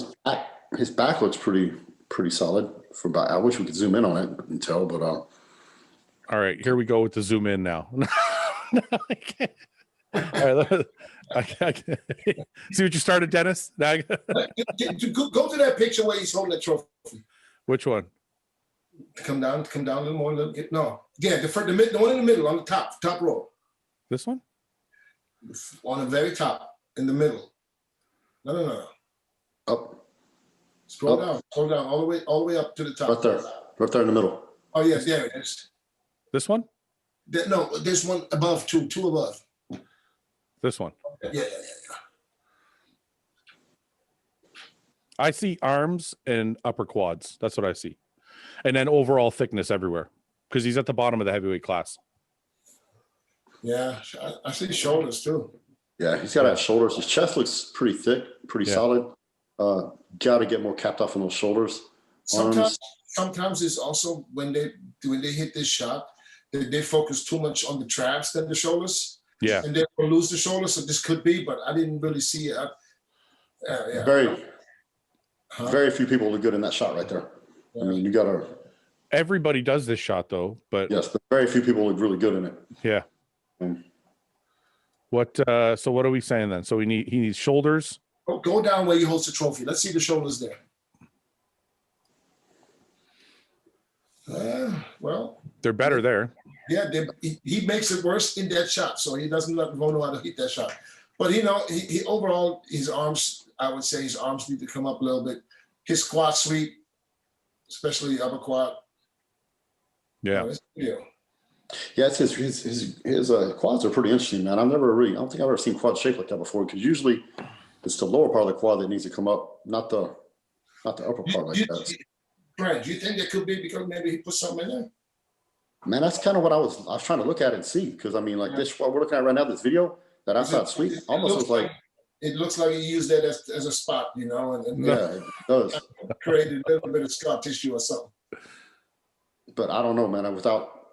His back looks pretty solid. I wish we could zoom in on it and tell, but all right, here we go with the zoom in now. I can't. All right, I can't. See what you started, Dennis? Go to that picture where he's holding that trophy. Which one? Come down a little more. No, yeah, the one in the middle, on the top row. This one? On the very top, in the middle. No. Up. Scroll down, all the way up to the top. Right there in the middle. Oh yes, there it is. This one? No, there's one above, two above. This one. Yeah. I see arms and upper quads. That's what I see. And then overall thickness everywhere because he's at the bottom of the heavyweight class. Yeah, I see shoulders too. Yeah, he's got to have shoulders. His chest looks pretty thick, pretty solid. Got to get more capped off on those shoulders. Sometimes it's also when they hit this shot, they focus too much on the traps than the shoulders. Yeah, and they will lose the shoulders. So this could be, but I didn't really see it. Yeah. Very few people look good in that shot right there. Yeah. I mean, you got to. Everybody does this shot though, but yes, but very few people look really good in it. Yeah. What? So what are we saying then? So he needs shoulders. Go down where he holds the trophy. Let's see the shoulders there. Well, they're better there. Yeah, he makes it worse in that shot, so he doesn't let Vono how to hit that shot. But he overall his arms, I would say his arms need to come up a little bit. His quad sweep, especially upper quad. Yeah. Yeah, it's his quads are pretty interesting, man. I don't think I've ever seen quad shaped like that before, because usually it's the lower part of the quad that needs to come up, not the upper part like that. Right. Do you think it could be because maybe he put something in there? Man, that's kind of what I was trying to look at and see, because I mean, like this, what we're looking at right now, this video, that outside sweep, almost looks like it looks like he used that as a spot, and yeah, it does. Created a little bit of scar tissue or something. But I don't know, man. Without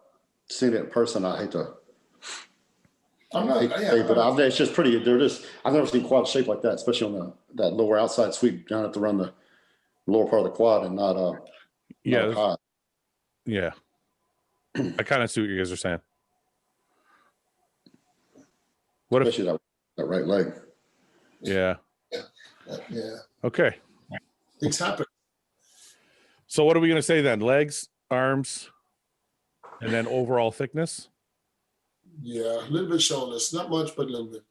seeing it in person, I hate to. It's just pretty. I've never seen quad shaped like that, especially on that lower outside sweep. Down have to run the lower part of the quad and not high. Yeah. I kind of see what you guys are saying. What especially that right leg? Yeah. Yeah. Okay. Things happen. So what are we going to say then? Legs, arms, and then overall thickness? Yeah, a little bit shoulders, not much, but a little bit.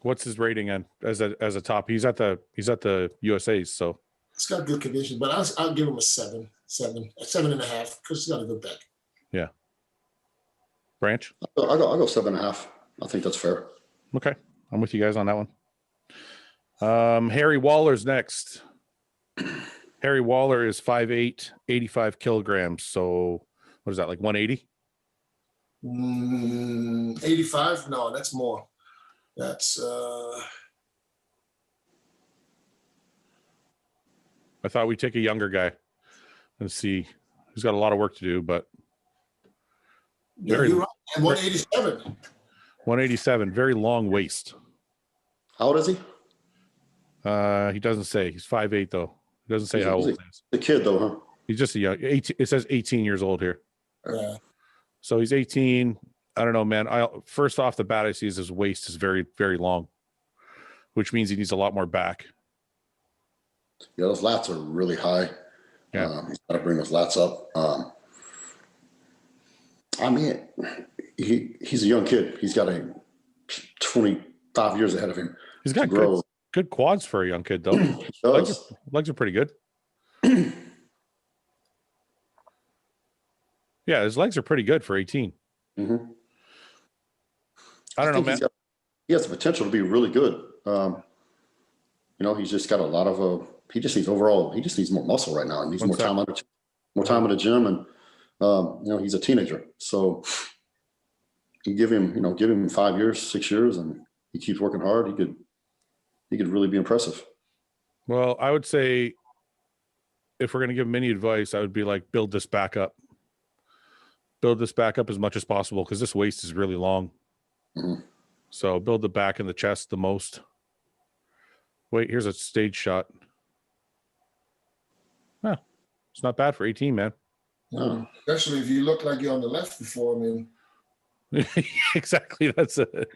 What's his rating on as a top? He's at the USA's, so it's got good condition, but I'll give him a 7.5 because he's got a good back. Yeah. Branch? I'll go 7.5. I think that's fair. Okay, I'm with you guys on that one. Harry Waller's next. Harry Waller is 5'8", 85 kilograms. So what is that, like 180? 85? No, that's more. That's I thought we'd take a younger guy and see. He's got a lot of work to do, but you're right. 187. 187, very long waist. How old is he? He doesn't say. He's 5'8", though. He doesn't say how old he is. The kid, though, huh? He's just a young. 18, it says 18 years old here. Yeah. So he's 18. I don't know, man. First off the bat, I see his waist is very, very long, which means he needs a lot more back. Yeah, those lats are really high. Yeah, he's got to bring those lats up. I mean, he's a young kid. He's got 25 years ahead of him. He's got good quads for a young kid, though. legs are pretty good. Yeah, his legs are pretty good for 18. Mm-hmm. I don't know, man. He has the potential to be really good. He's just got a lot of. He just needs more muscle right now. He needs more time in the gym, and he's a teenager. So you give him 5 years, 6 years, and he keeps working hard. He could really be impressive. Well, I would say if we're going to give him any advice, I would be like, build this back up. Build this back up as much as possible because this waist is really long. Mm-hmm. So build the back and the chest the most. Wait, here's a stage shot. Huh. It's not bad for 18, man. No, especially if you look like you're on the left before. I mean, Exactly. That's it.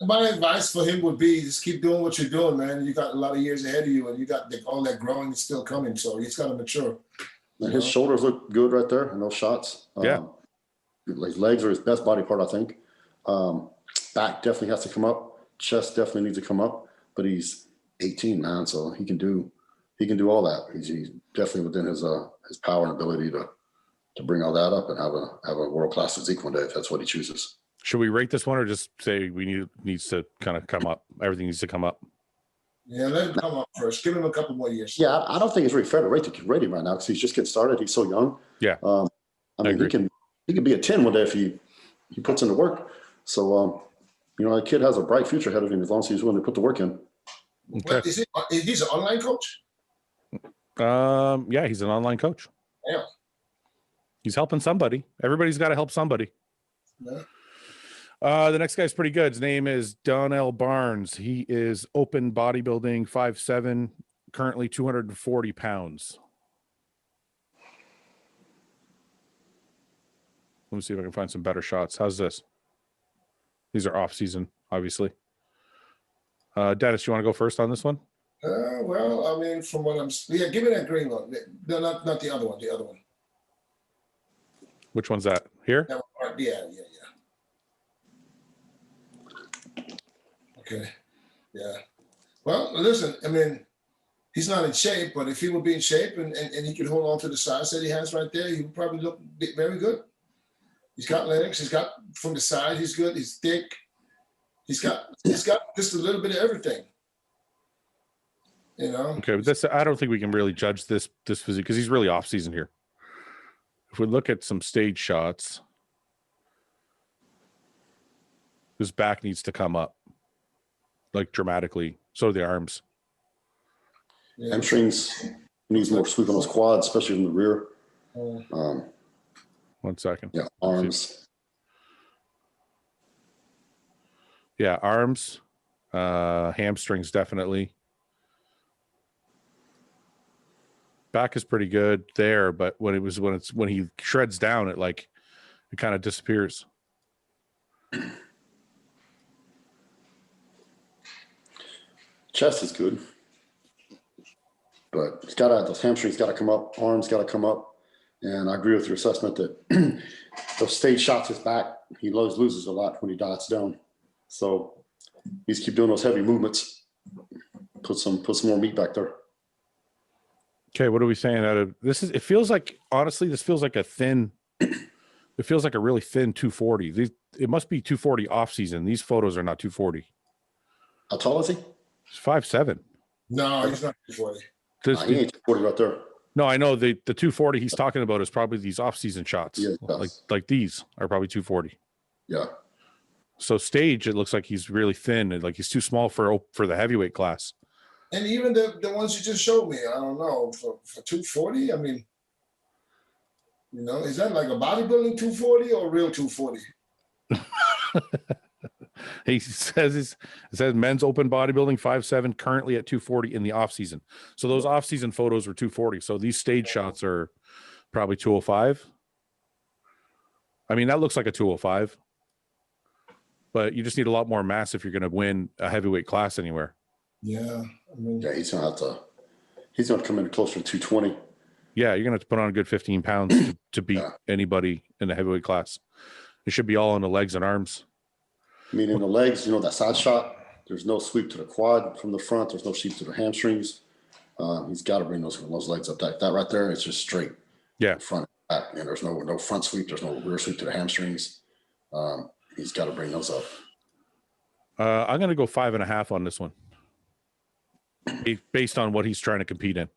My advice for him would be just keep doing what you're doing, man. You got a lot of years ahead of you, and you got all that growing is still coming. So he's got to mature. His shoulders look good right there in those shots. Yeah. His legs are his best body part, I think. Back definitely has to come up. Chest definitely needs to come up. But he's 18, man, so he can do all that. He's definitely within his power and ability to bring all that up and have a world-class physique one day if that's what he chooses. Should we rate this one or just say needs to kind of come up? Everything needs to come up. Yeah, let him come up first. Give him a couple more years. Yeah, I don't think it's really fair to rate him right now because he's just getting started. He's so young. Yeah. I mean, he can be a 10 one day if he puts in the work. So, the kid has a bright future ahead of him as long as he's willing to put the work in. Okay. He's an online coach? Yeah, he's an online coach. Yeah. He's helping somebody. Everybody's got to help somebody. Yeah. The next guy's pretty good. His name is Donnell Barnes. He is open bodybuilding, 5'7", currently 240 pounds. Let me see if I can find some better shots. How's this? These are off season, obviously. Dennis, you want to go first on this one? Well, I mean, from what give me that green one. No, not the other one. The other one. Which one's that? Here? Yeah. Okay. Yeah. Well, listen, I mean, he's not in shape, but if he would be in shape and he could hold on to the size that he has right there, he would probably look very good. He's got legs. He's got from the side. He's good. He's thick. He's got just a little bit of everything. Okay, but I don't think we can really judge this physique because he's really off season here. If we look at some stage shots, his back needs to come up, like dramatically. So do the arms. Yeah. Hamstrings needs more sweep on those quads, especially from the rear. 1 second. Yeah, arms. Yeah, arms, hamstrings definitely. Back is pretty good there, but when he shreds down, it kind of disappears. Chest is good, but those hamstrings got to come up, arms got to come up. And I agree with your assessment that those stage shots, his back, he loses a lot when he diets down. So he's keep doing those heavy movements. Put some more meat back there. Okay, what are we saying out of this? It feels like, honestly, this feels like it feels like a really thin 240. It must be 240 off season. These photos are not 240. How tall is he? He's 5'7". No, he's not 240. He ain't 240 right there. No, I know the 240 he's talking about is probably these off-season shots. Yeah, like these are probably 240. Yeah. So stage, it looks like he's really thin and like he's too small for the heavyweight class. And even the ones you just showed me, I don't know, for 240, I mean, is that like a bodybuilding 240 or a real 240? He says men's open bodybuilding 5'7", currently at 240 in the off season. So those off season photos were 240. So these stage shots are probably 205. I mean, that looks like a 205, but you just need a lot more mass if you're going to win a heavyweight class anywhere. Yeah, he's gonna come in closer to 220. Yeah, you're gonna have to put on a good 15 pounds to beat anybody in the heavyweight class. It should be all on the legs and arms. I mean, in the legs, that side shot, there's no sweep to the quad from the front. There's no sweep to the hamstrings. He's got to bring those legs up. That right there, it's just straight. Yeah. Front and back. And there's no front sweep. There's no rear sweep to the hamstrings. He's got to bring those up. I'm going to go 5.5 on this one, based on what he's trying to compete in.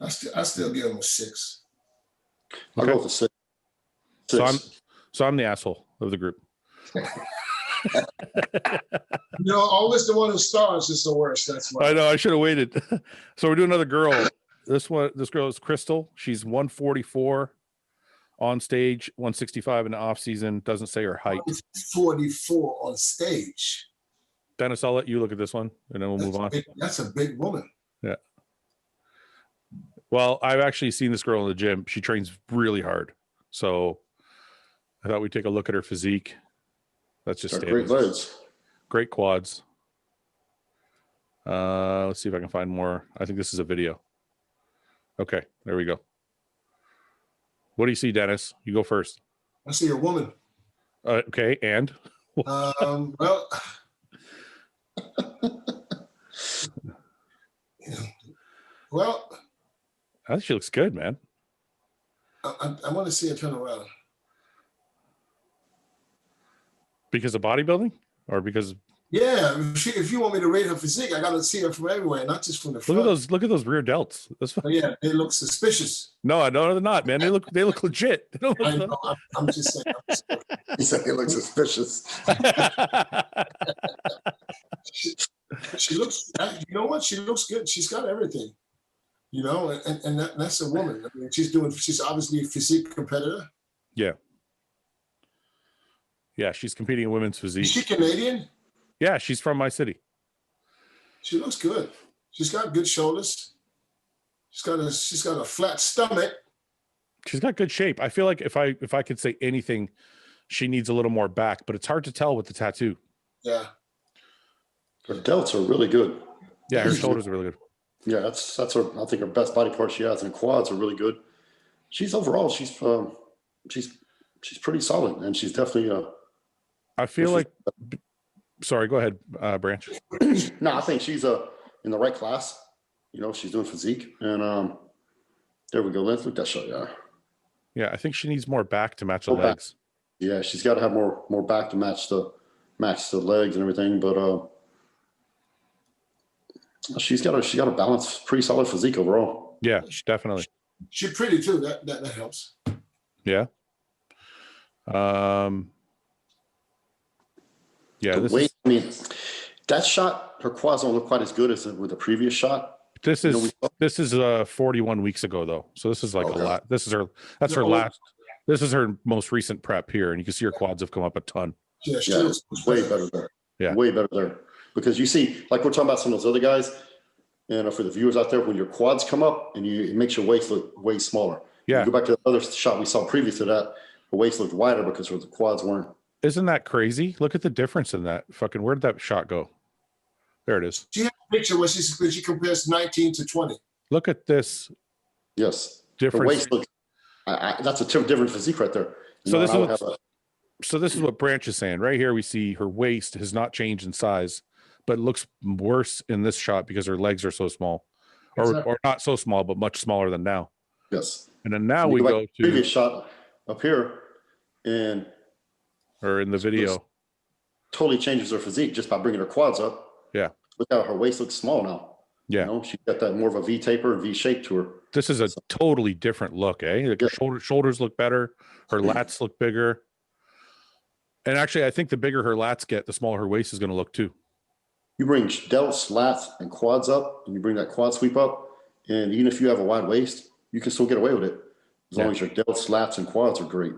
I still give him a 6. I'll go with a 6. So I'm the asshole of the group. Always the one who starts is the worst. That's why. I know. I should have waited. So we're doing another girl. This girl is Crystal. She's 144 on stage, 165 in the off season. Doesn't say her height. 44 on stage. Dennis, I'll let you look at this one, and then we'll move on. That's a big woman. Yeah. Well, I've actually seen this girl in the gym. She trains really hard. So I thought we'd take a look at her physique. That's just great legs. Great quads. Let's see if I can find more. I think this is a video. Okay, there we go. What do you see, Dennis? You go first. I see a woman. Okay, and? Well, well, I think she looks good, man. I want to see her turn around. Because of bodybuilding, or because? Yeah, if you want me to rate her physique, I got to see her from everywhere, not just from the front. Look at those rear delts. Yeah, they look suspicious. No, they're not, man. They look legit. They don't look I know, I'm just saying. He said they look suspicious. she looks. You know what? She looks good. She's got everything. You know, and that's a woman. I mean, she's obviously a physique competitor. Yeah. Yeah, she's competing in women's physique. Is she Canadian? Yeah, she's from my city. She looks good. She's got good shoulders. She's got a flat stomach. She's got good shape. I feel like if I could say anything, she needs a little more back, but it's hard to tell with the tattoo. Yeah. Her delts are really good. Yeah, her shoulders are really good. Yeah, that's her. I think her best body part she has, and quads are really good. She's pretty solid, and she's definitely. I feel like. Sorry, go ahead, Branch. No, I think she's in the right class. You know, she's doing physique, and there we go. Let's look at that shot. Yeah. Yeah, I think she needs more back to match the legs. Yeah, she's got to have more back to match the legs and everything, but she's got a balanced, pretty solid physique overall. Yeah, definitely. She's pretty too. That helps. Yeah. Yeah, I mean, that shot, her quads don't look quite as good as with the previous shot. This is 41 weeks ago though, so this is like a lot. This is her most recent prep here, and you can see her quads have come up a ton. Yeah, it's way better there. Yeah, way better there, because you see, like we're talking about some of those other guys, and for the viewers out there, when your quads come up and it makes your waist look way smaller. Yeah, you go back to the other shot we saw previous to that, the waist looked wider because the quads weren't. Isn't that crazy? Look at the difference in that. Fucking, where did that shot go? There it is. She has a picture where she compares 19 to 20. Look at this. Yes. Difference. The waist looks, that's a different physique right there. So this is what Branch is saying. Right here we see her waist has not changed in size, but looks worse in this shot because her legs are so small. Or not so small, but much smaller than now. Yes. And then now we go to the previous shot up here, and or in the video, totally changes her physique just by bringing her quads up. Yeah. Look how her waist looks small now. Yeah. You know, she's got that more of a V taper and V shape to her. This is a totally different look, eh? Like her shoulders look better. Her lats look bigger. And actually, I think the bigger her lats get, the smaller her waist is going to look too. You bring delts, lats, and quads up, and you bring that quad sweep up, and even if you have a wide waist, you can still get away with it as long as your delts, lats, and quads are great.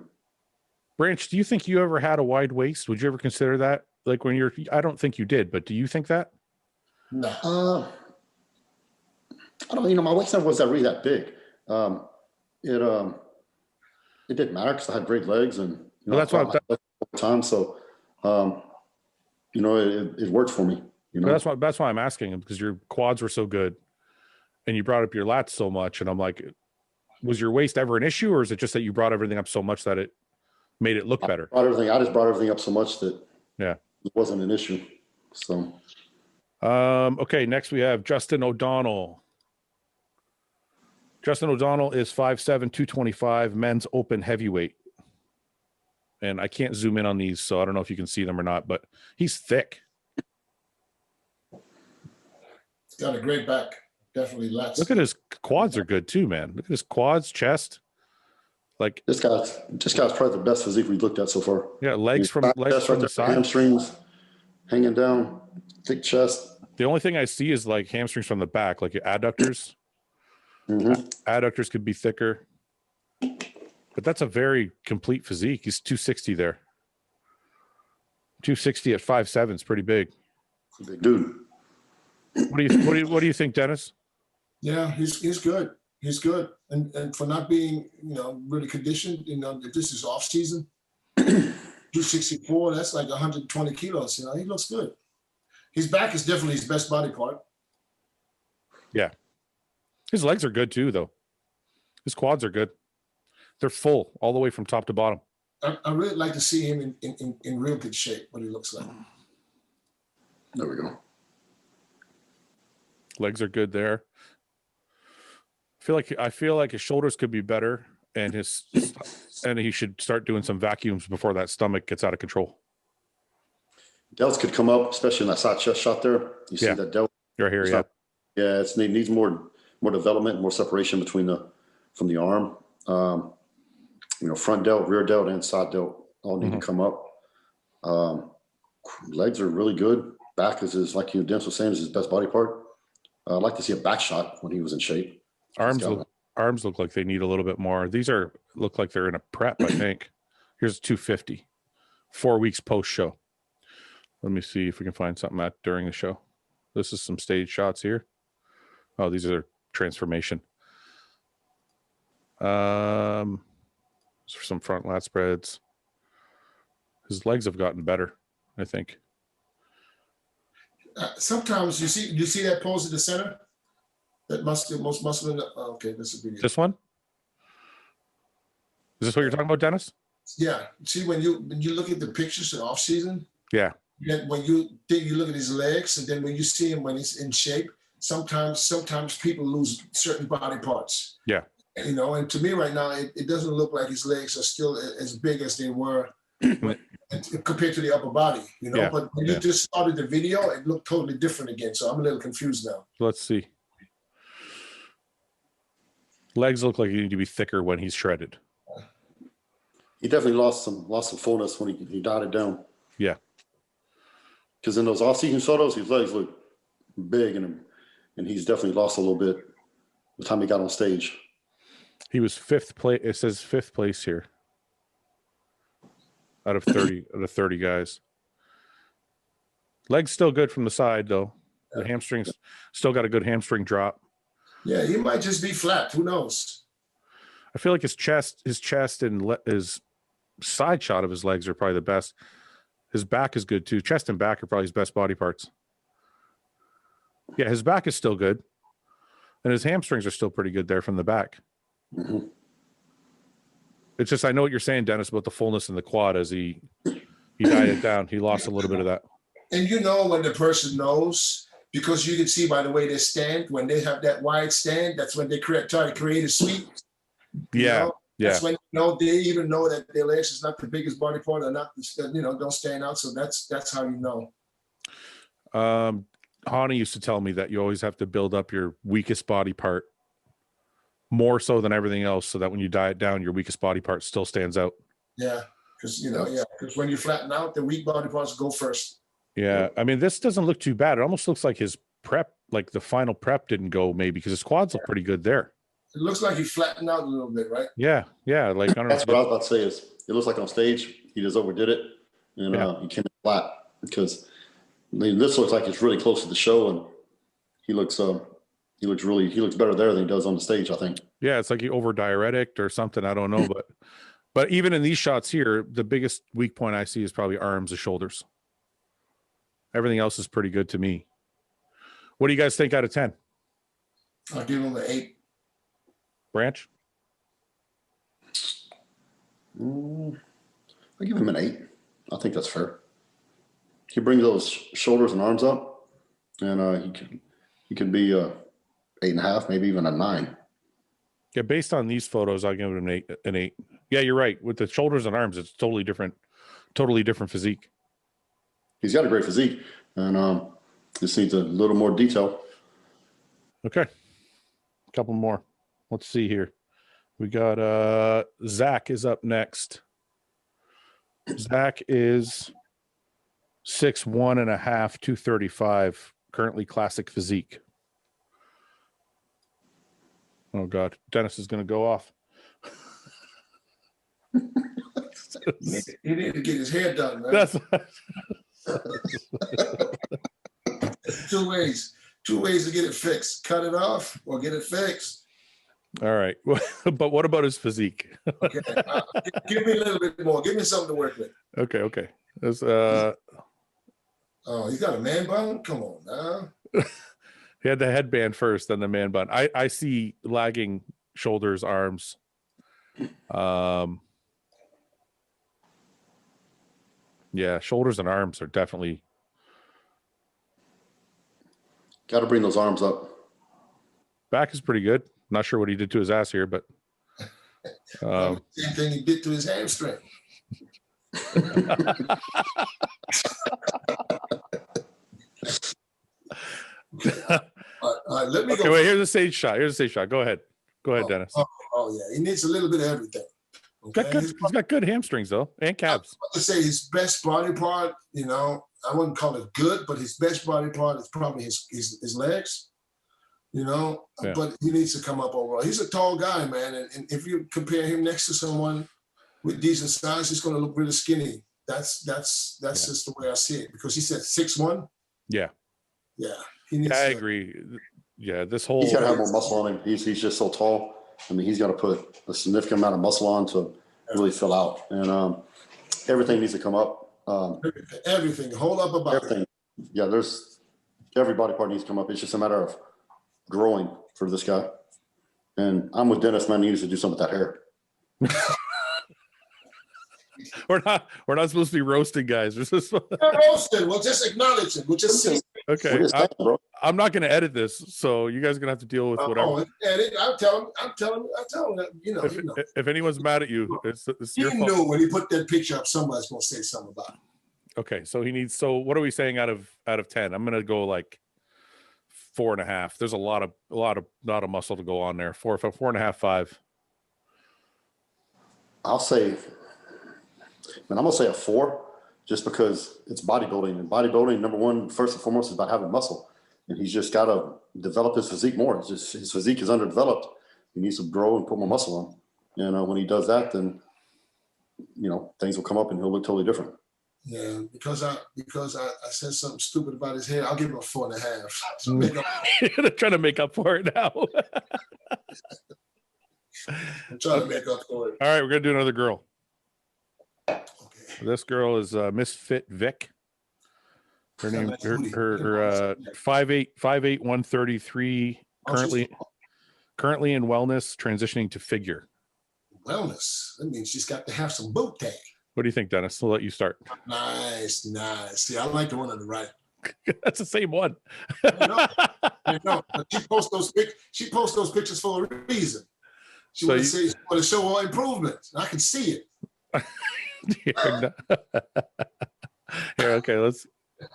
Branch, do you think you ever had a wide waist? Would you ever consider that? Like when I don't think you did, but do you think that? No. I don't, my waist never was really that big. It didn't matter because I had great legs, and that's why time. So, it worked for me. That's why I'm asking him, because your quads were so good, and you brought up your lats so much, and I'm like, was your waist ever an issue, or is it just that you brought everything up so much that it made it look better? I just brought everything up so much that it wasn't an issue. So, okay, next we have Justin O'Donnell. Justin O'Donnell is 5'7", 225, men's open heavyweight. And I can't zoom in on these, so I don't know if you can see them or not, but he's thick. He's got a great back. Definitely lats. Look at his quads are good too, man. Look at his quads, chest. Like this guy's probably the best physique we've looked at so far. Yeah, legs from the side. Hamstrings hanging down, thick chest. The only thing I see is like hamstrings from the back, like your adductors. Mm-hmm. Adductors could be thicker. But that's a very complete physique. He's 260 there. 260 at 5'7" is pretty big. Big dude. What do you think, Dennis? Yeah, he's good. He's good. And for not being, really conditioned, if this is off season, 264, that's like 120 kilos. You know, he looks good. His back is definitely his best body part. Yeah. His legs are good too, though. His quads are good. They're full all the way from top to bottom. I really like to see him in real good shape, what he looks like. There we go. Legs are good there. I feel like his shoulders could be better, and he should start doing some vacuums before that stomach gets out of control. Delts could come up, especially in that side chest shot there. You see that delt right here, yeah. Yeah, it needs more development, more separation from the arm. Front delt, rear delt, and side delt all need to come up. Legs are really good. Back is like Dennis was saying, is his best body part. I'd like to see a back shot when he was in shape. Arms look like they need a little bit more. These look like they're in a prep, I think. Here's 250, 4 weeks post show. Let me see if we can find something during the show. This is some stage shots here. Oh, these are transformation. Some front lat spreads. His legs have gotten better, I think. Sometimes you see that pose at the center. That most muscle. Okay, this would be this one. Is this what you're talking about, Dennis? Yeah. See, when you look at the pictures in off season. Yeah. Then when you look at his legs, and then when you see him when he's in shape, sometimes people lose certain body parts. Yeah. You know, and to me right now, it doesn't look like his legs are still as big as they were compared to the upper body, you know. Yeah. But when you just started the video, it looked totally different again. So I'm a little confused now. Let's see. Legs look like they need to be thicker when he's shredded. He definitely lost some fullness when he dotted down. Yeah. Because in those off-season photos, his legs look big, and he's definitely lost a little bit by the time he got on stage. He was fifth place. It says fifth place here out of 30 guys. Legs still good from the side though. The hamstrings still got a good hamstring drop. Yeah, he might just be flat. Who knows? I feel like his chest and his side shot of his legs are probably the best. His back is good too. Chest and back are probably his best body parts. Yeah, his back is still good. And his hamstrings are still pretty good there from the back. Mm-hmm. It's just, I know what you're saying, Dennis, about the fullness in the quad as he dieted down. He lost a little bit of that. And you know when the person knows, because you can see by the way they stand, when they have that wide stand, that's when they try to create a sweep. Yeah. Yeah. That's when they even know that their legs is not the biggest body part, or not, don't stand out. So that's how you know. Hani used to tell me that you always have to build up your weakest body part more so than everything else, so that when you diet down, your weakest body part still stands out. Yeah, because because when you flatten out, the weak body parts go first. Yeah, I mean, this doesn't look too bad. It almost looks like his prep, like the final prep, didn't go maybe because his quads look pretty good there. It looks like he flattened out a little bit, right? Yeah. Like I don't know. That's what I was about to say. Is it looks like on stage he just overdid it, and he came in flat because this looks like it's really close to the show, and he looks better there than he does on the stage, I think. Yeah, it's like he over diuretic or something. I don't know, but even in these shots here, the biggest weak point I see is probably arms and shoulders. Everything else is pretty good to me. What do you guys think out of 10? I'll give him an 8. Branch? I'll give him an 8. I think that's fair. He brings those shoulders and arms up, and he could be 8.5, maybe even a 9. Yeah, based on these photos, I'll give him an 8. Yeah, you're right. With the shoulders and arms, it's totally different physique. He's got a great physique, and just needs a little more detail. Okay. A couple more. Let's see here. We got Zach is up next. Zach is 6'1.5", 235, currently classic physique. Oh God, Dennis is going to go off. He needed to get his hair done, man. That's two ways to get it fixed: cut it off or get it fixed. All right. But what about his physique? Okay. Give me a little bit more. Give me something to work with. Okay. There's, oh, he's got a man bun? Come on now. he had the headband first, then the man bun. I see lagging shoulders, arms. Yeah, shoulders and arms are definitely. Got to bring those arms up. Back is pretty good. Not sure what he did to his ass here, but same thing he did to his hamstring. All right, let me go. Wait, here's a stage shot. Go ahead, Dennis. Oh yeah, he needs a little bit of everything. Okay? He's got good hamstrings though, and calves. I was about to say his best body part, I wouldn't call it good, but his best body part is probably his legs. Yeah. But he needs to come up overall. He's a tall guy, man, and if you compare him next to someone with decent size, he's going to look really skinny. That's just the way I see it, because he said 6'1". Yeah. He needs I agree. Yeah, he's got to have more muscle on him. He's just so tall. I mean, he's got to put a significant amount of muscle on to really fill out, and everything needs to come up. Everything, whole upper body. Everything. Yeah, there's every body part needs to come up. It's just a matter of growing for this guy. And I'm with Dennis, man. He needs to do something with that hair. We're not supposed to be roasting guys. We're just roasting. We'll just acknowledge it. We'll just see. Okay. I'm not going to edit this, so you guys are going to have to deal with whatever. Edit. I'm telling him. If anyone's mad at you, it's your fault. Knew when he put that picture up, somebody's going to say something about it. Okay, so so what are we saying out of 10? I'm going to go like 4.5. There's a lot of muscle to go on there. 4.5, 5. I'll say, I'm going to say a 4, just because it's bodybuilding. And bodybuilding, number one, first and foremost, is about having muscle. And he's just got to develop his physique more. It's just, his physique is underdeveloped. He needs to grow and put more muscle on. When he does that, then, things will come up and he'll look totally different. Yeah, because I said something stupid about his hair, I'll give him a 4.5. So You're trying to make up for it now. I'm trying to make up for it. All right, we're going to do another girl. Okay. This girl is Misfit Vic. Her name, her 5'8", 133, currently in wellness, transitioning to figure. Wellness? That means she's got to have some boot tag. What do you think, Dennis? I'll let you start. Nice. See, I like the one on the right. That's the same one. I know. But she posts those pictures for a reason. She want to show her improvements. I can see it. Here, okay, let's.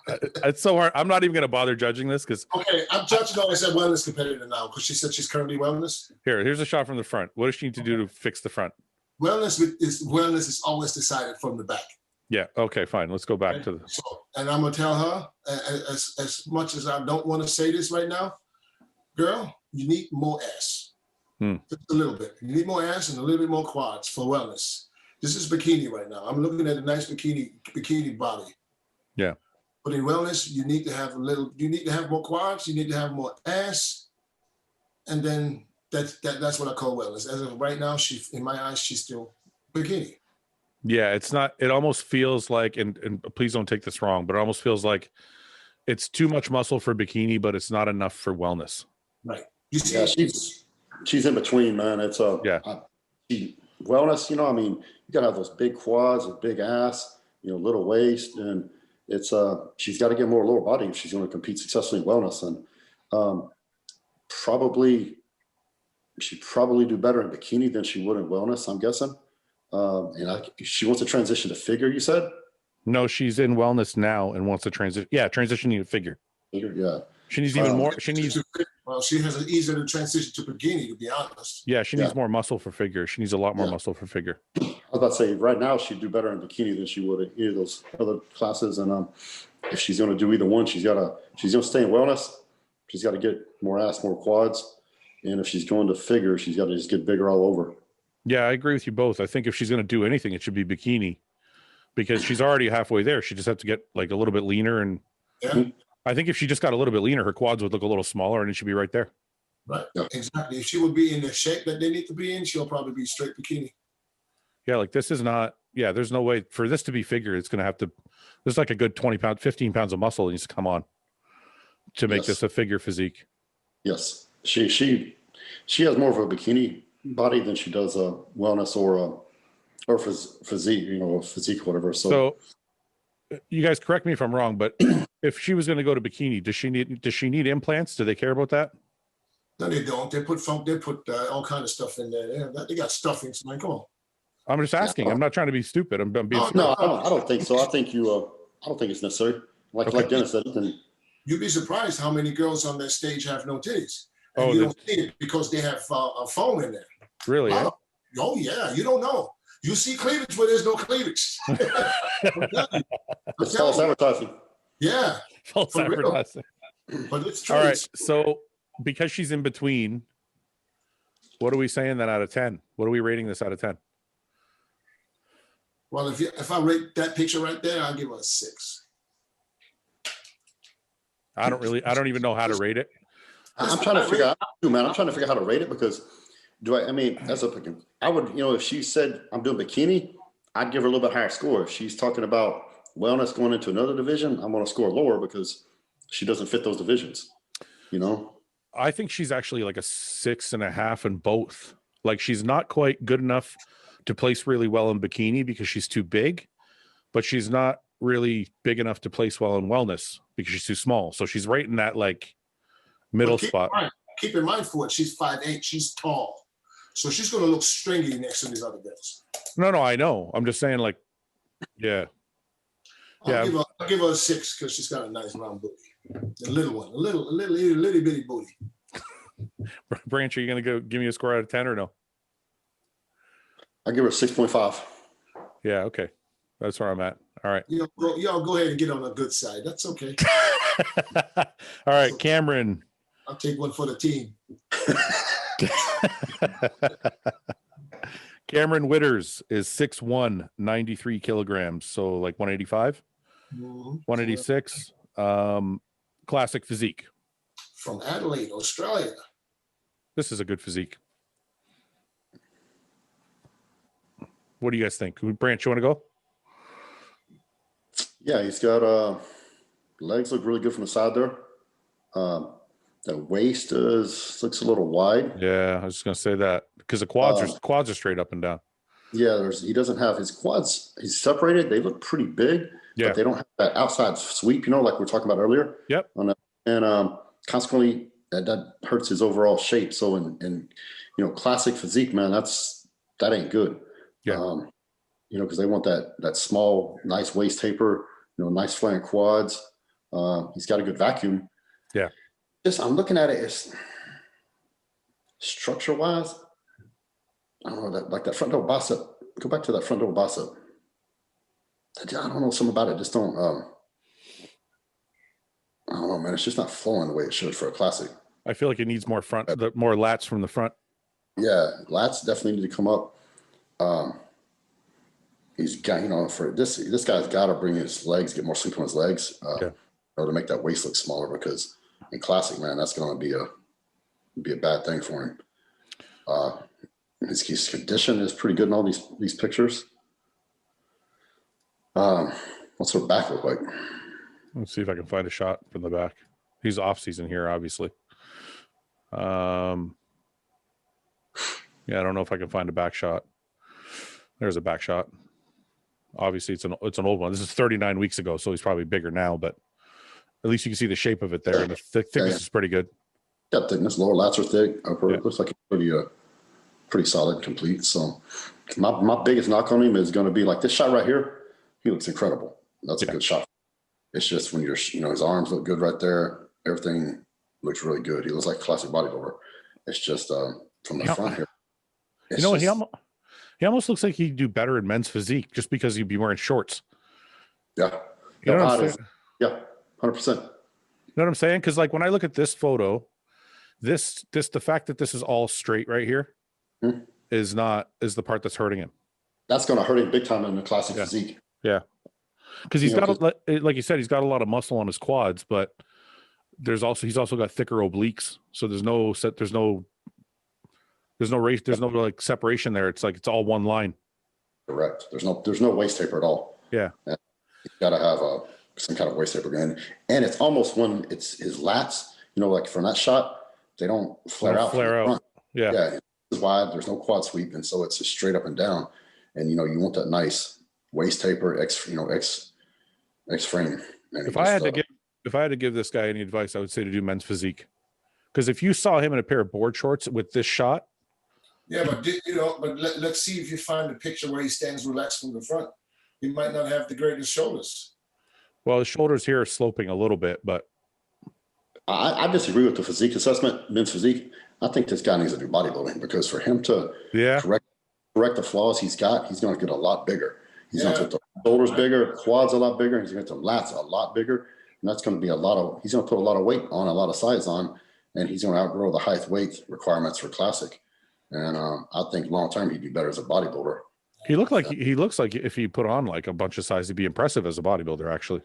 It's so hard. I'm not even going to bother judging this because. Okay, I'm judging her as a wellness competitor now because she said she's currently wellness. Here's a shot from the front. What does she need to do to fix the front? Wellness is always decided from the back. Yeah. Okay. Fine. Let's go back to the. And I'm gonna tell her, as much as I don't want to say this right now, girl, you need more ass. Just a little bit. You need more ass and a little bit more quads for wellness. This is bikini right now. I'm looking at a nice bikini body. Yeah. But in wellness, you need to have more quads, you need to have more ass, and then that's what I call wellness. As of right now, in my eyes, she's still bikini. Yeah, it's not. It almost feels like, and please don't take this wrong, but it almost feels like it's too much muscle for bikini, but it's not enough for wellness. Right. You see, she's in between, man. It's wellness. I mean, you gotta have those big quads, a big ass, little waist, and it's she's got to get more lower body if she's going to compete successfully in wellness, and she'd probably do better in bikini than she would in wellness, I'm guessing. She wants to transition to figure, you said? No, she's in wellness now and wants to transition. Yeah, transitioning to figure. Yeah. She needs even more. She needs. Well, she has an easier to transition to bikini, to be honest. Yeah, she needs more muscle for figure. She needs a lot more muscle for figure. I was about to say, right now, she'd do better in bikini than she would in either of those other classes. And if she's going to do either one, she's going to stay in wellness. She's got to get more ass, more quads. And if she's going to figure, she's got to just get bigger all over. Yeah, I agree with you both. I think if she's going to do anything, it should be bikini because she's already halfway there. She just has to get like a little bit leaner. And I think if she just got a little bit leaner, her quads would look a little smaller and it should be right there. Right. Yeah. Exactly. If she would be in the shape that they need to be in, she'll probably be straight bikini. Yeah, like this is not. Yeah, there's no way for this to be figured. It's going to have to. There's like a good 20 pounds, 15 pounds of muscle needs to come on to make this a figure physique. Yes, she has more of a bikini body than she does a wellness or physique, physique, whatever. So you guys correct me if I'm wrong, but if she was going to go to bikini, does she need implants? Do they care about that? No, they don't. They put all kind of stuff in there. They got stuffings. Man, come on. I'm just asking. I'm not trying to be stupid. I'm being no, I don't think so. I think I don't think it's necessary. Like Dennis said, then you'd be surprised how many girls on that stage have no titties. And you don't see it because they have a foam in there. Really? Oh yeah, you don't know. You see cleavage where there's no cleavage. It's false advertising. Yeah. False advertising. But it's true. All right. So because she's in between, what are we saying then out of 10? What are we rating this out of 10? Well, if I rate that picture right there, I'll give her a 6. I don't even know how to rate it. I'm trying to figure out, man. I'm trying to figure out how to rate it because I would, if she said I'm doing bikini, I'd give her a little bit higher score. If she's talking about wellness going into another division, I'm going to score lower because she doesn't fit those divisions, I think she's actually like a 6.5 in both. Like she's not quite good enough to place really well in bikini because she's too big, but she's not really big enough to place well in wellness because she's too small. So she's right in that like middle spot. Keep in mind, Fouad, she's 5'8". She's tall. So she's going to look stringy next to these other girls. No, I know. I'm just saying like, yeah. I'll give her a 6 because she's got a nice round booty. A little one, a little bitty booty. Branch, are you going to give me a score out of 10 or no? I give her a 6.5. Yeah, okay. That's where I'm at. All right. Y'all go ahead and get on the good side. That's okay. All right, Cameron. I'll take one for the team. Cameron Witters is 6'1", 93 kilograms. So like 185, 186. Classic physique. From Adelaide, Australia. This is a good physique. What do you guys think? Branch, you want to go? Yeah, he's got legs look really good from the side there. The waist looks a little wide. Yeah, I was just gonna say that because the quads are straight up and down. Yeah, he doesn't have his quads. He's separated. They look pretty big, but they don't have that outside sweep. Like we were talking about earlier. Yep. And consequently, that hurts his overall shape. So in classic physique, man, that ain't good. Yeah. Because they want that small, nice waist taper. Nice flaring quads. He's got a good vacuum. Yeah. I'm looking at it as structure-wise. I don't know that front double bicep. Go back to that front double bicep. I don't know, something about it. Just don't. I don't know, man. It's just not flowing the way it should for a classic. I feel like it needs more more lats from the front. Yeah, lats definitely need to come up. He's got, for this guy's got to bring his legs, get more sleep on his legs, to make that waist look smaller because in classic, man, that's going to be a bad thing for him. His condition is pretty good in all these pictures. What's her back look like? Let's see if I can find a shot from the back. He's off season here, obviously. Yeah, I don't know if I can find a back shot. There's a back shot. Obviously, it's an old one. This is 39 weeks ago, so he's probably bigger now, but at least you can see the shape of it there, and the thickness is pretty good. Got thickness. Lower lats are thick. Upper looks like it's pretty solid, complete. So my biggest knock on him is going to be like this shot right here. He looks incredible. That's a good shot. It's just when his arms look good right there. Everything looks really good. He looks like a classic bodybuilder. It's just from the front here. He almost looks like he'd do better in men's physique just because he'd be wearing shorts. Yeah. You know what I'm saying? Yeah, 100%. You know what I'm saying? Because like when I look at this photo, the fact that this is all straight right here is the part that's hurting him. That's going to hurt him big time in the classic physique. Yeah. Because he's got, like you said, he's got a lot of muscle on his quads, but he's also got thicker obliques, so there's no race, there's no like separation there. It's like it's all one line. Correct. There's no waist taper at all. Yeah. And you gotta have some kind of waist taper again. And it's almost when it's his lats, like from that shot, they don't flare out. Yeah. Yeah. This is why there's no quad sweep, and so it's just straight up and down. And you want that nice waist taper, X frame. If I had to give this guy any advice, I would say to do men's physique. Because if you saw him in a pair of board shorts with this shot. Yeah, but let's see if you find a picture where he stands relaxed from the front. He might not have the greatest shoulders. Well, his shoulders here are sloping a little bit, but I disagree with the physique assessment, men's physique. I think this guy needs to do bodybuilding, because for him to correct the flaws he's got, he's going to get a lot bigger. He's going to get the shoulders bigger, quads a lot bigger. He's going to get the lats a lot bigger. And that's going to be he's going to put a lot of weight on, a lot of size on, and he's going to outgrow the height weight requirements for classic. And I think long term he'd be better as a bodybuilder. He looks like if he put on like a bunch of size, he'd be impressive as a bodybuilder, actually.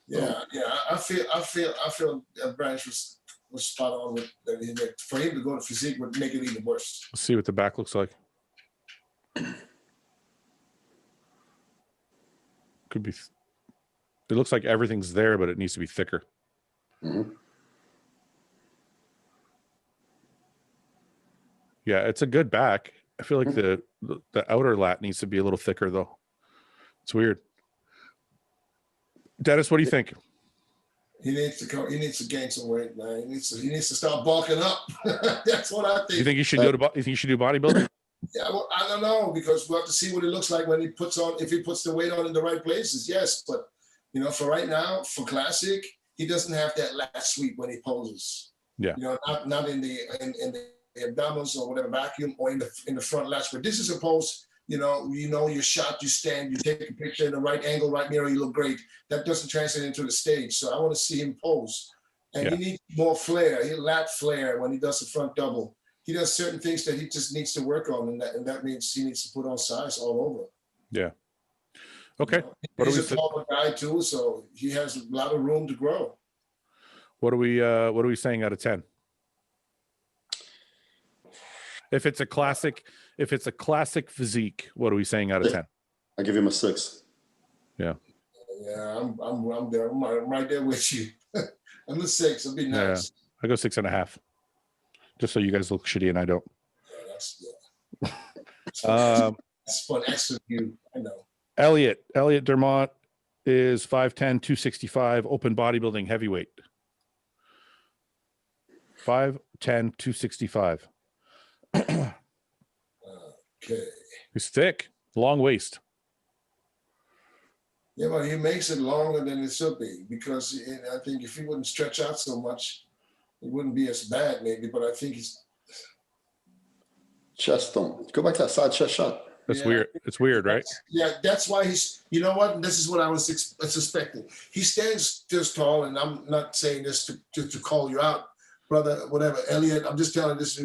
Yeah. I feel Branch was spot on with that. For him to go to physique would make it even worse. Let's see what the back looks like. Could be. It looks like everything's there, but it needs to be thicker. Mm-hmm. Yeah, it's a good back. I feel like the outer lat needs to be a little thicker, though. It's weird. Dennis, what do you think? He needs to gain some weight, man. He needs to start bulking up. That's what I think. You think he should do bodybuilding? Yeah, well, I don't know, because we'll have to see what it looks like when if he puts the weight on in the right places. Yes, but for right now, for classic, he doesn't have that lat sweep when he poses. Yeah. Not in the abdominals or whatever, vacuum, or in the front lats. But this is a pose. Your shot, you stand, you take a picture in the right angle, right mirror, you look great. That doesn't translate into the stage. So I want to see him pose. And he needs more flair. He lat flair when he does the front double. He does certain things that he just needs to work on, and that means he needs to put on size all over. Yeah. Okay. He's a taller guy too, so he has a lot of room to grow. What are we saying out of 10? If it's a classic physique, what are we saying out of 10? I give him a 6. Yeah. Yeah, I'm there. I'm right there with you. I'm a 6. It'll be nice. Yeah. I go 6.5. Just so you guys look shitty and I don't. Yeah, that's for an extra view. I know. Elliot Dermont is 5'10", 265, open bodybuilding heavyweight. 5'10", 265. Okay. He's thick, long waist. Yeah, but he makes it longer than it should be, because I think if he wouldn't stretch out so much, it wouldn't be as bad maybe, but I think he's... Chest don't. Go back to that side chest shot. That's weird. It's weird, right? Yeah, that's why he's... You know what? This is what I was suspecting. He stands this tall, and I'm not saying this to call you out, brother, whatever. Elliot, I'm just telling this...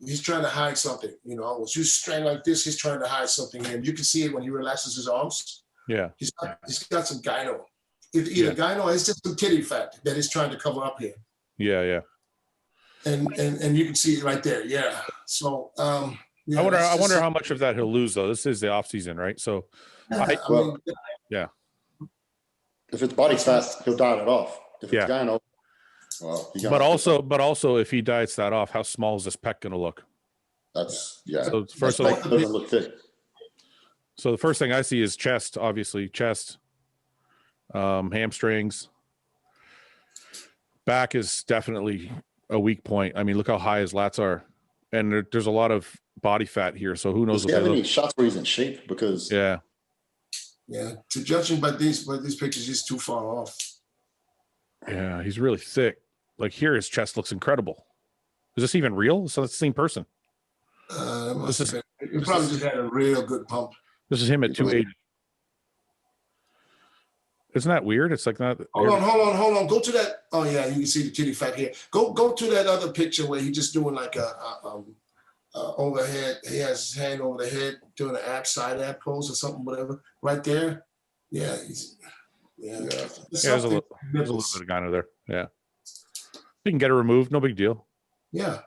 He's trying to hide something, When you strain like this, he's trying to hide something in him. You can see it when he relaxes his arms. Yeah. He's got some gyno. Either gyno or it's just some titty fat that he's trying to cover up here. Yeah. And you can see it right there. Yeah. So I wonder how much of that he'll lose, though. This is the off season, right? So yeah. If it's body fat, he'll diet it off. If it's gyno, well, but also if he diets that off, how small is this pec going to look? That's So first, doesn't look thick. So the first thing I see is chest, obviously chest, hamstrings. Back is definitely a weak point. I mean, look how high his lats are, and there's a lot of body fat here. So who knows? Does he have any shots where he's in shape? Because to judging by these pictures, he's too far off. Yeah, he's really thick. Like here, his chest looks incredible. Is this even real? So it's the same person. He probably just had a real good pump. This is him at 280. Isn't that weird? It's like not. Hold on. Go to that. Oh yeah, you can see the titty fat here. Go to that other picture where he's just doing like a overhead. He has his hand over the head doing an side ab pose or something, whatever. Right there. Yeah. Yeah, there's a little bit of gyno there. Yeah, you can get it removed, no big deal. Yeah.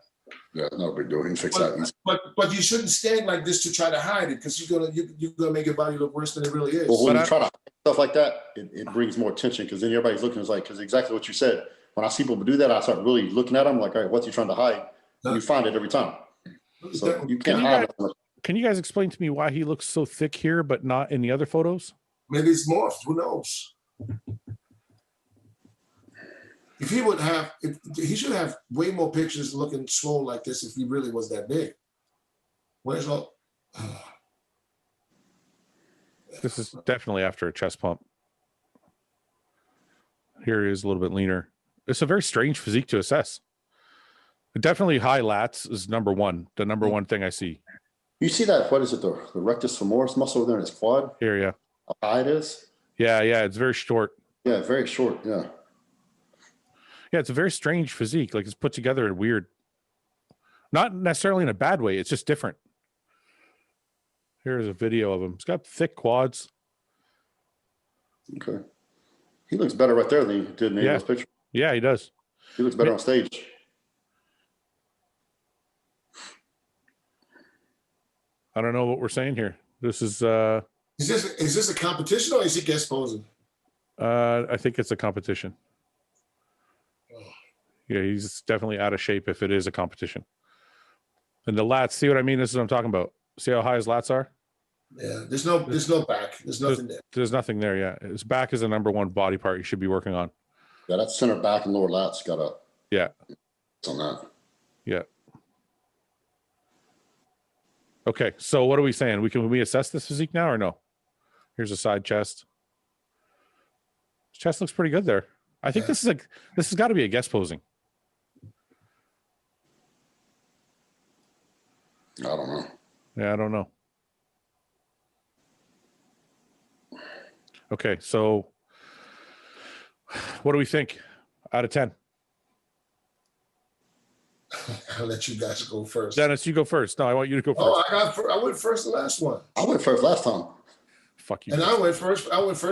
Yeah, no big deal. He can fix that. But you shouldn't stand like this to try to hide it, because you're gonna make your body look worse than it really is. Well, when you try to hide stuff like that, it brings more attention, because then everybody's looking. It's like, because exactly what you said. When I see people do that, I start really looking at them like, all right, what's he trying to hide? And you find it every time. So you can't hide it. Can you guys explain to me why he looks so thick here, but not in the other photos? Maybe it's morphed. Who knows? If he would have, he should have way more pictures looking swole like this if he really was that big. Where's all? This is definitely after a chest pump. Here he is a little bit leaner. It's a very strange physique to assess. Definitely high lats is number one. The number one thing I see. You see that? What is it? The rectus femoris muscle there in his quad. Here, yeah. How high it is? Yeah, it's very short. Yeah, very short. Yeah. Yeah, it's a very strange physique. Like, it's put together in weird, not necessarily in a bad way. It's just different. Here's a video of him. He's got thick quads. Okay. He looks better right there than he did in those pictures. Yeah, he does. He looks better on stage. I don't know what we're saying here. This is Is this a competition, or is he guest posing? I think it's a competition. Yeah, he's definitely out of shape if it is a competition. And the lats, see what I mean? This is what I'm talking about. See how high his lats are? Yeah, there's no back. There's nothing there. There's nothing there, yeah. His back is the number one body part you should be working on. Yeah, that center back and lower lats got up. Yeah. It's on that. Yeah. Okay, so what are we saying? Can we assess this physique now or no? Here's a side chest. His chest looks pretty good there. I think this has got to be a guest posing. I don't know. Yeah, I don't know. Okay, so what do we think out of 10? I'll let you guys go first. Dennis, you go first. No, I want you to go first. Oh, I went first the last one. I went first last time. Fuck you. And I went first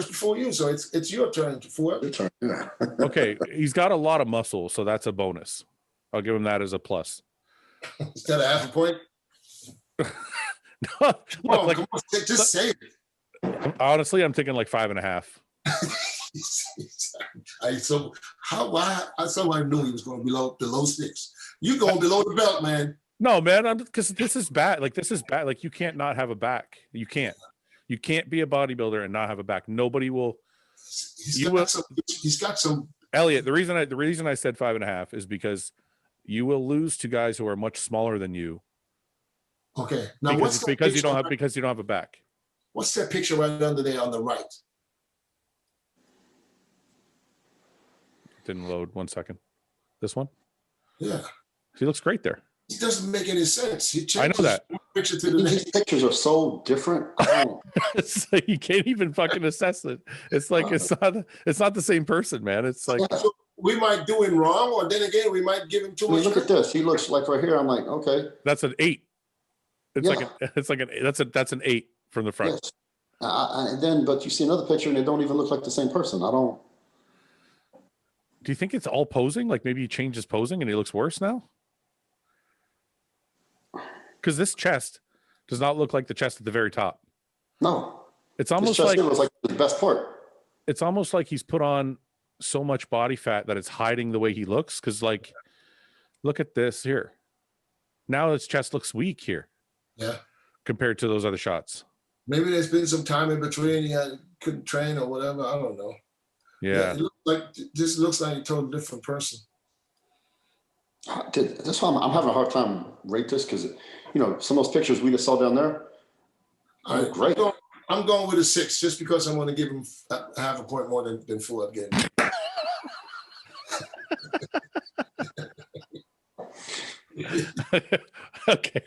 before you, so it's your turn, Fouad. Your turn. Yeah. Okay, he's got a lot of muscle, so that's a bonus. I'll give him that as a plus. Is that a half a point? No, come on, just say it. Honestly, I'm thinking like 5.5. I knew he was going below 6. You going below the belt, man. No, man, because this is bad. Like, this is bad. Like, you can't not have a back. You can't be a bodybuilder and not have a back. Nobody will. He's got some. Elliot, the reason I said 5.5 is because you will lose to guys who are much smaller than you. Okay. Now because you don't have a back. What's that picture right under there on the right? Didn't load. 1 second. This one? Yeah. He looks great there. It doesn't make any sense. I know that. Picture to the next. These pictures are so different. It's like you can't even fucking assess it. It's like it's not the same person, man. It's like we might do him wrong, or then again we might give him too much. Look at this. He looks like right here. I'm like, okay. That's an 8. That's an 8 from the front. Yes. But you see another picture and they don't even look like the same person. Do you think it's all posing? Like maybe he changed his posing and he looks worse now? Because this chest does not look like the chest at the very top. No. It's almost like it was like the best part. It's almost like he's put on so much body fat that it's hiding the way he looks. Because like, look at this here. Now his chest looks weak here. Yeah. Compared to those other shots. Maybe there's been some time in between. He couldn't train or whatever. I don't know. Yeah. This looks like a totally different person. That's why I'm having a hard time rate this, because some of those pictures we just saw down there. Great. I'm going with a 6 just because I want to give him half a point more than Fouad gave me. Okay,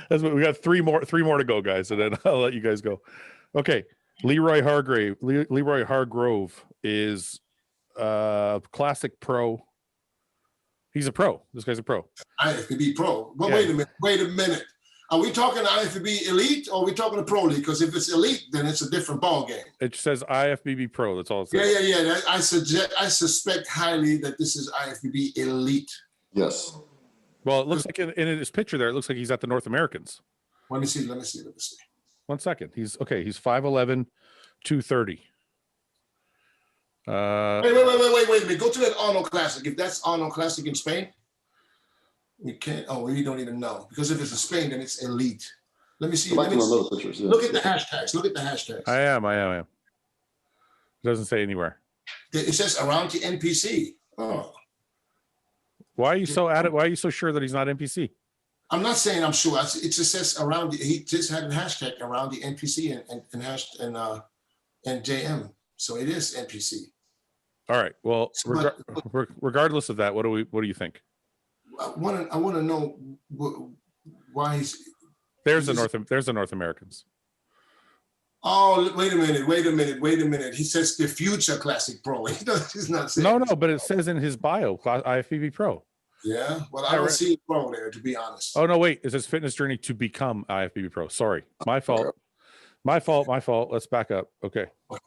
that's what we got. Three more to go, guys, and then I'll let you guys go. Okay, Leroy Hargrave is classic pro. He's a pro. This guy's a pro. I have to be pro. But yeah. Wait a minute. Are we talking IFBB Elite or are we talking the Pro League? Because if it's Elite, then it's a different ball game. It says IFBB Pro. That's all it says. Yeah. I suspect highly that this is IFBB Elite. Yes. Well, it looks like in his picture there, it looks like he's at the North Americans. Let me see. 1 second. He's 5'11", 230. Wait a minute. Go to that Arnold Classic. If that's Arnold Classic in Spain, we can't. Oh, we don't even know. Because if it's in Spain, then it's Elite. Let me see. Pictures, yeah. Look at the hashtags. I am. It doesn't say anywhere. It says around the NPC. Oh. Why are you so at it? Why are you so sure that he's not NPC? I'm not saying I'm sure. It just says around. He just had a hashtag around the NPC and JM. So it is NPC. All right. Well, regardless of that, what do you think? I want to know why he's. There's the North Americans. Oh, wait a minute. He says the Future Classic Pro. He's not saying. No, but it says in his bio, IFBB Pro. Yeah, well, I don't see Pro there, to be honest. Oh no, wait! It says fitness journey to become IFBB Pro. Sorry, my fault. My fault. Let's back up. Okay. I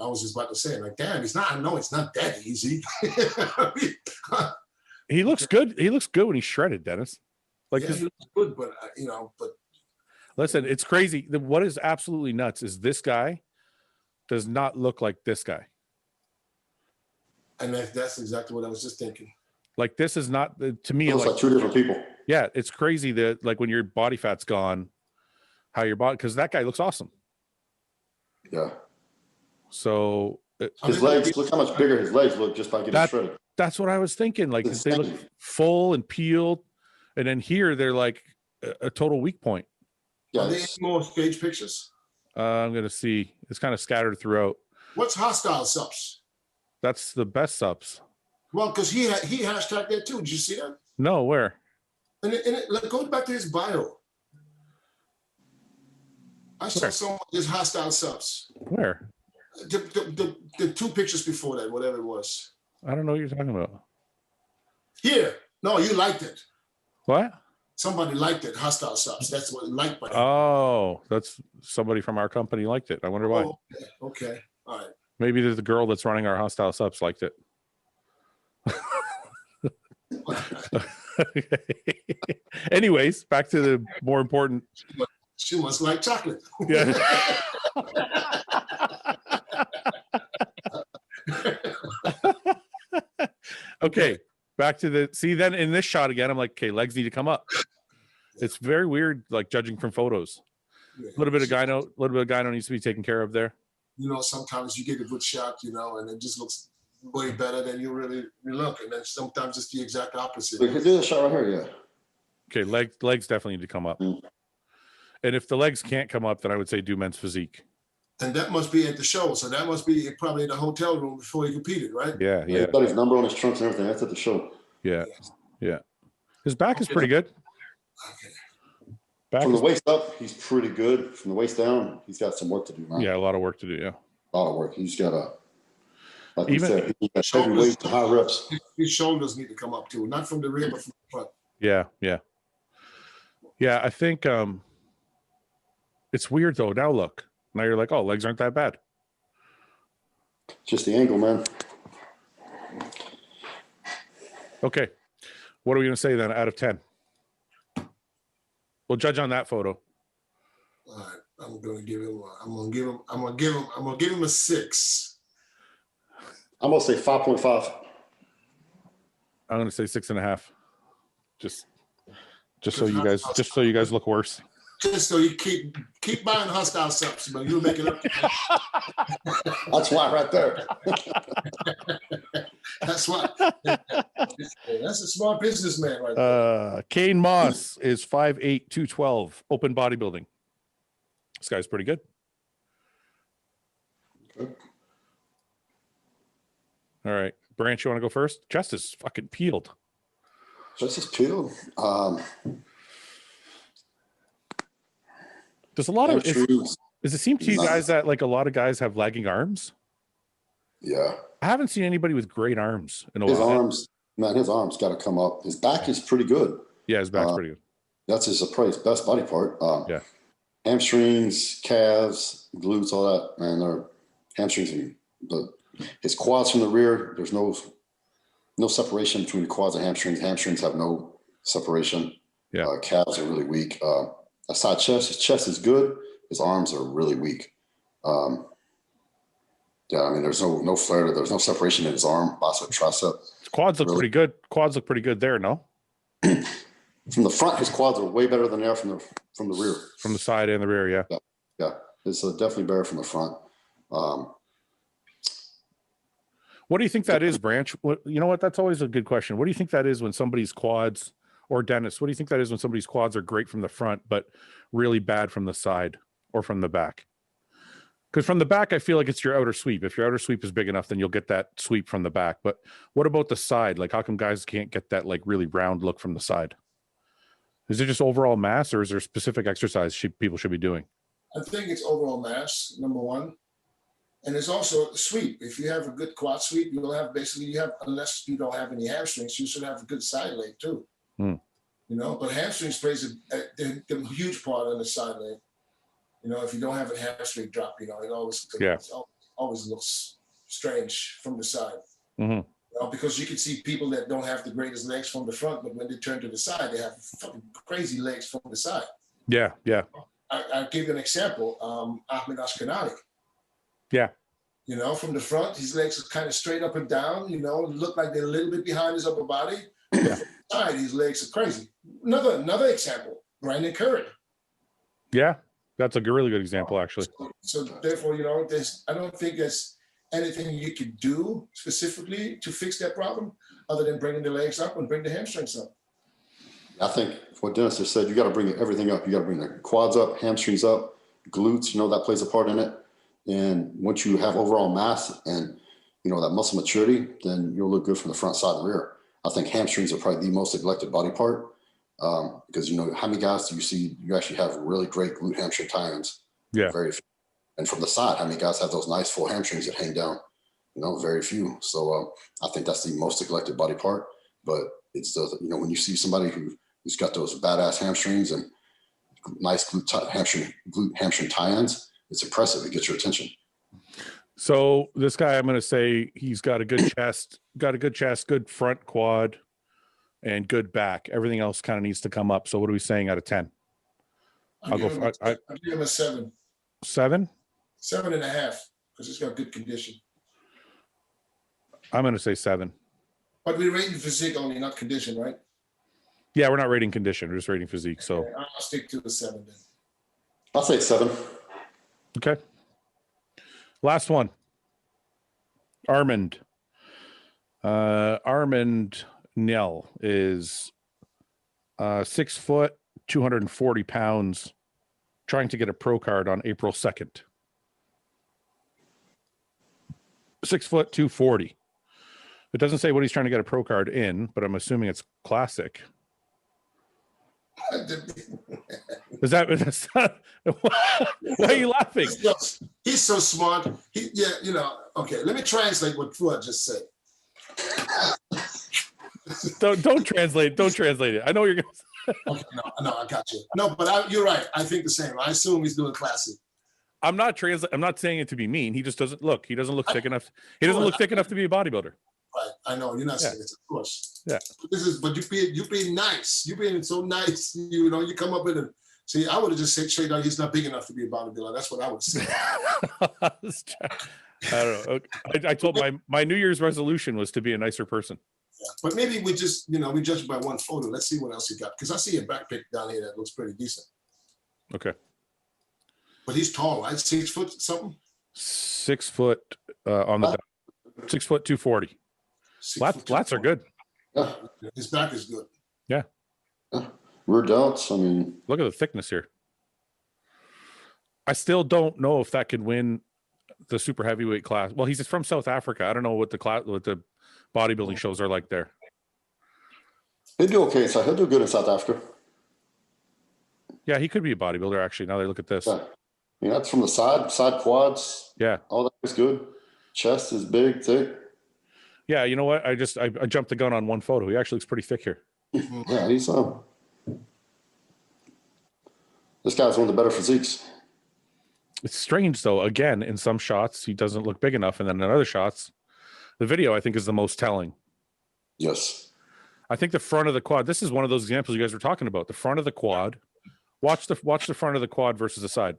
was just about to say, like, damn, it's not. I know it's not that easy. He looks good. He looks good when he's shredded, Dennis. Like yeah, this. he looks good, but Listen, it's crazy. What is absolutely nuts is this guy does not look like this guy. And that's exactly what I was just thinking. Like this is not to me. It looks like two different people. Yeah, it's crazy that like when your body fat's gone, how your body, because that guy looks awesome. Yeah. So his legs, look how much bigger his legs look just by getting shredded. That's what I was thinking. Like they look full and peeled, and then here they're like a total weak point. Yeah. Are there any more stage pictures? I'm gonna see. It's kind of scattered throughout. What's Hostile Subs? That's the best subs. Well, because he hashtagged that too. Did you see that? No, where? And it goes back to his bio. I saw someone just Hostile Subs. Where? The two pictures before that, whatever it was. I don't know what you're talking about. Here. No, you liked it. What? Somebody liked it. Hostile Subs. That's what liked by it. Oh, that's somebody from our company liked it. I wonder why. Oh, okay. All right. Maybe the girl that's running our Hostile Subs liked it. Anyways, back to the more important. She must like chocolate. Yeah. Okay, back to the then in this shot again, I'm like, okay, legs need to come up. It's very weird, like judging from photos. A little bit of gyno needs to be taken care of there. Sometimes you get a good shot, and it just looks way better than you really look, and then sometimes it's the exact opposite. We can do the shot right here, yeah. Okay, legs definitely need to come up. And if the legs can't come up, then I would say do men's physique. And that must be at the show, so that must be probably in the hotel room before he competed, right? Yeah. He got his number on his trunks and everything. That's at the show. Yeah. His back is pretty good. Okay. From the waist up, he's pretty good. From the waist down, he's got some work to do, man. Yeah, a lot of work to do. Yeah, a lot of work. He's got like you said, he's got heavy weight to high reps. His shoulders need to come up too, not from the rear, but from the front. Yeah. I think it's weird though. Now look, now you're like, oh, legs aren't that bad. Just the angle, man. Okay, what are we gonna say then? Out of 10. We'll judge on that photo. All right, I'm gonna give him a 6. I'm gonna say 5.5. I'm gonna say 6.5. Just so you guys look worse. Just so you keep buying Hostile Subs, but you'll make it up. That's why right there. That's why. That's a smart businessman right there. Kane Moss is 5'8", 212, open bodybuilding. This guy's pretty good. Okay. All right. Branch, you want to go first? Chest is fucking peeled. Chest is peeled. There's a lot of does it seem to you guys that like a lot of guys have lagging arms? Yeah. I haven't seen anybody with great arms in a while. His arms got to come up. His back is pretty good. Yeah, his back's pretty good. That's his best body part. Yeah. Hamstrings, calves, glutes, all that, man. Their hamstrings, his quads from the rear. There's no separation between the quads and hamstrings. Hamstrings have no separation. Yeah. Calves are really weak. Aside chest, his chest is good. His arms are really weak. Yeah, I mean, there's no flare. There's no separation in his arm, bicep, tricep. His quads look pretty good. Quads look pretty good there, no? From the front, his quads are way better than they are from the rear. From the side and the rear, yeah. Yeah. It's definitely better from the front. What do you think that is, Branch? You know what? That's always a good question. What do you think that is when somebody's quads, or Dennis, what do you think that is when somebody's quads are great from the front, but really bad from the side or from the back? Because from the back, I feel like it's your outer sweep. If your outer sweep is big enough, then you'll get that sweep from the back. But what about the side? Like, how come guys can't get that like really round look from the side? Is it just overall mass, or is there specific exercise people should be doing? I think it's overall mass, number one. And it's also sweep. If you have a good quad sweep, unless you don't have any hamstrings, you should have a good side leg too. You know, but hamstrings plays a huge part on the side leg. You know, if you don't have a hamstring drop, you know, it always looks strange from the side. You know, because you can see people that don't have the greatest legs from the front, but when they turn to the side, they have fucking crazy legs from the side. Yeah. I'll give you an example. Ahmed Ashkenani. Yeah. You know, from the front, his legs are kind of straight up and down, you know, look like they're a little bit behind his upper body. Yeah. From the side, his legs are crazy. Another example, Brandon Curry. Yeah. That's a really good example, actually. So therefore, you know, I don't think there's anything you could do specifically to fix that problem other than bringing the legs up and bring the hamstrings up. I think what Dennis just said, you got to bring everything up. You got to bring the quads up, hamstrings up, glutes, you know, that plays a part in it. And once you have overall mass and, you know, that muscle maturity, then you'll look good from the front, side, and rear. I think hamstrings are probably the most neglected body part. Because, you know, how many guys do you see you actually have really great glute hamstring tie-ins? Yeah. Very few. And from the side, how many guys have those nice full hamstrings that hang down? You know, very few. So I think that's the most neglected body part. But it's the, you know, when you see somebody who's got those badass hamstrings and nice glute hamstring tie-ins, it's impressive. It gets your attention. So this guy, I'm going to say he's got a good chest, good front quad, and good back. Everything else kind of needs to come up. So what are we saying out of 10? I'll give him a 7. 7? 7.5, because he's got good condition. I'm going to say 7. But we're rating physique only, not condition, right? Yeah, we're not rating condition. We're just rating physique. So okay, I'll stick to the 7 then. I'll say 7. Okay. Last one. Armand. Armand Nell is 6 foot, 240 pounds, trying to get a pro card on April 2nd. 6 foot, 240. It doesn't say what he's trying to get a pro card in, but I'm assuming it's classic. Is that's not, why are you laughing? He's so smart. You know, okay, let me translate what Fouad just said. Don't translate it. I know you're gonna okay, no, I got you. No, but you're right. I think the same. I assume he's doing classic. I'm not saying it to be mean. He just doesn't look. He doesn't look thick enough. He doesn't look thick enough to be a bodybuilder. Right. I know. You're not saying it, of course. Yeah. But you're being nice. You're being so nice. You know, you come up with it. See, I would have just said straight out, he's not big enough to be a bodybuilder. That's what I would say. I don't know. I told my New Year's resolution was to be a nicer person. Yeah. But maybe we just, you know, we judge by one photo. Let's see what else he got. Because I see a back pic down here that looks pretty decent. Okay. But he's tall, right? 6 foot something? 6 foot on the 6 foot 240. Lats are good. Yeah. His back is good. Yeah. Rear delts, I mean. Look at the thickness here. I still don't know if that could win the super heavyweight class. Well, he's from South Africa. I don't know what the bodybuilding shows are like there. He'll do okay. So he'll do good in South Africa. Yeah, he could be a bodybuilder, actually, now that I look at this. Yeah. I mean, that's from the side quads. Yeah. All that is good. Chest is big, thick. Yeah, you know what? I jumped the gun on one photo. He actually looks pretty thick here. Yeah, he's This guy's one of the better physiques. It's strange though. Again, in some shots, he doesn't look big enough, and then in other shots, the video I think is the most telling. Yes. I think the front of the quad. This is one of those examples you guys were talking about. The front of the quad. Watch the front of the quad versus the side.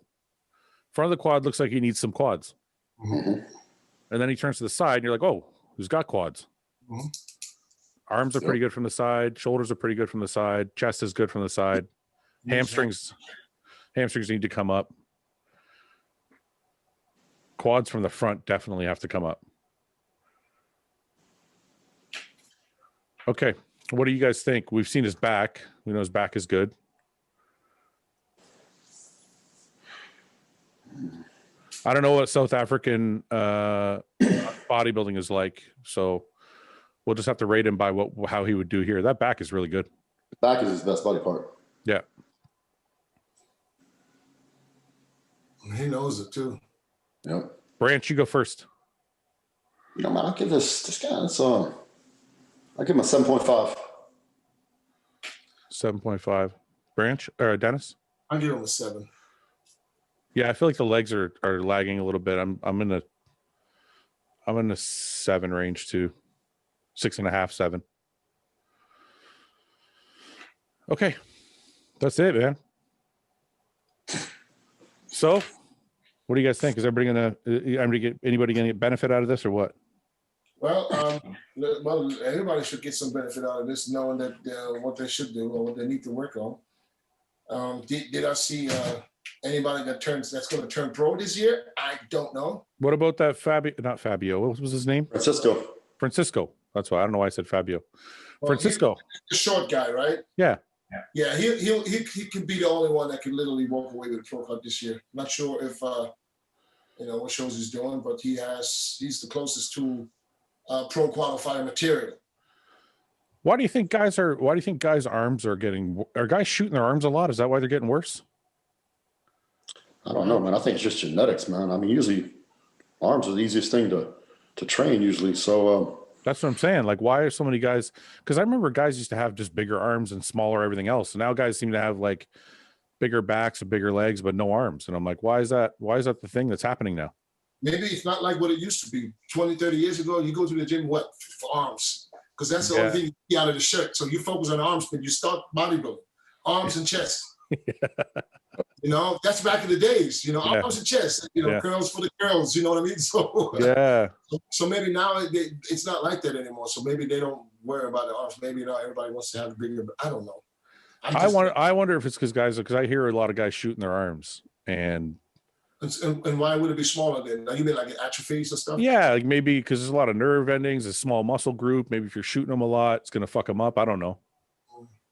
Front of the quad looks like he needs some quads, and then he turns to the side, and you're like, oh, who's got quads? Arms are pretty good from the side. Shoulders are pretty good from the side. Chest is good from the side. Hamstrings need to come up. Quads from the front definitely have to come up. Okay. What do you guys think? We've seen his back. We know his back is good. I don't know what South African bodybuilding is like, so we'll just have to rate him by how he would do here. That back is really good. Back is his best body part. Yeah. He knows it too. Yep. Branch, you go first. You know, man, I'll give this guy, I'll give him a 7.5. 7.5. Branch or Dennis? I'll give him a 7. Yeah, I feel like the legs are lagging a little bit. I'm in the 7 range too. 6.5, 7. Okay. That's it, man. So what do you guys think? Is anybody gonna get benefit out of this or what? Well, everybody should get some benefit out of this, knowing that what they should do or what they need to work on. Did I see anybody that's going to turn pro this year? I don't know. What about that Not Fabio? What was his name? Francisco. That's why I don't know why I said Fabio. Well, Francisco, the short guy, right? Yeah. Yeah, he could be the only one that could literally walk away with a pro card this year. Not sure if what shows he's doing, but he's the closest to pro qualifying material. Why do you think guys' arms are guys shooting their arms a lot? Is that why they're getting worse? I don't know, man. I think it's just genetics, man. I mean, usually arms are the easiest thing to train usually. So that's what I'm saying. Like, why are so many guys? Because I remember guys used to have just bigger arms and smaller everything else. And now guys seem to have like bigger backs and bigger legs, but no arms. And I'm like, why is that? Why is that the thing that's happening now? Maybe it's not like what it used to be 20, 30 years ago. You go to the gym, for arms? Because that's the only thing you see out of the shirt. So you focus on arms when you start bodybuilding. Arms and chest. That's back in the days, arms and chest, curls for the girls, you know what I mean? So maybe now it's not like that anymore. So maybe they don't worry about the arms. Maybe everybody wants to have a bigger, I don't know. I wonder if it's because I hear a lot of guys shooting their arms and why would it be smaller then? You mean like atrophies or stuff? Yeah, like maybe because there's a lot of nerve endings, a small muscle group. Maybe if you're shooting them a lot, it's going to fuck them up. I don't know.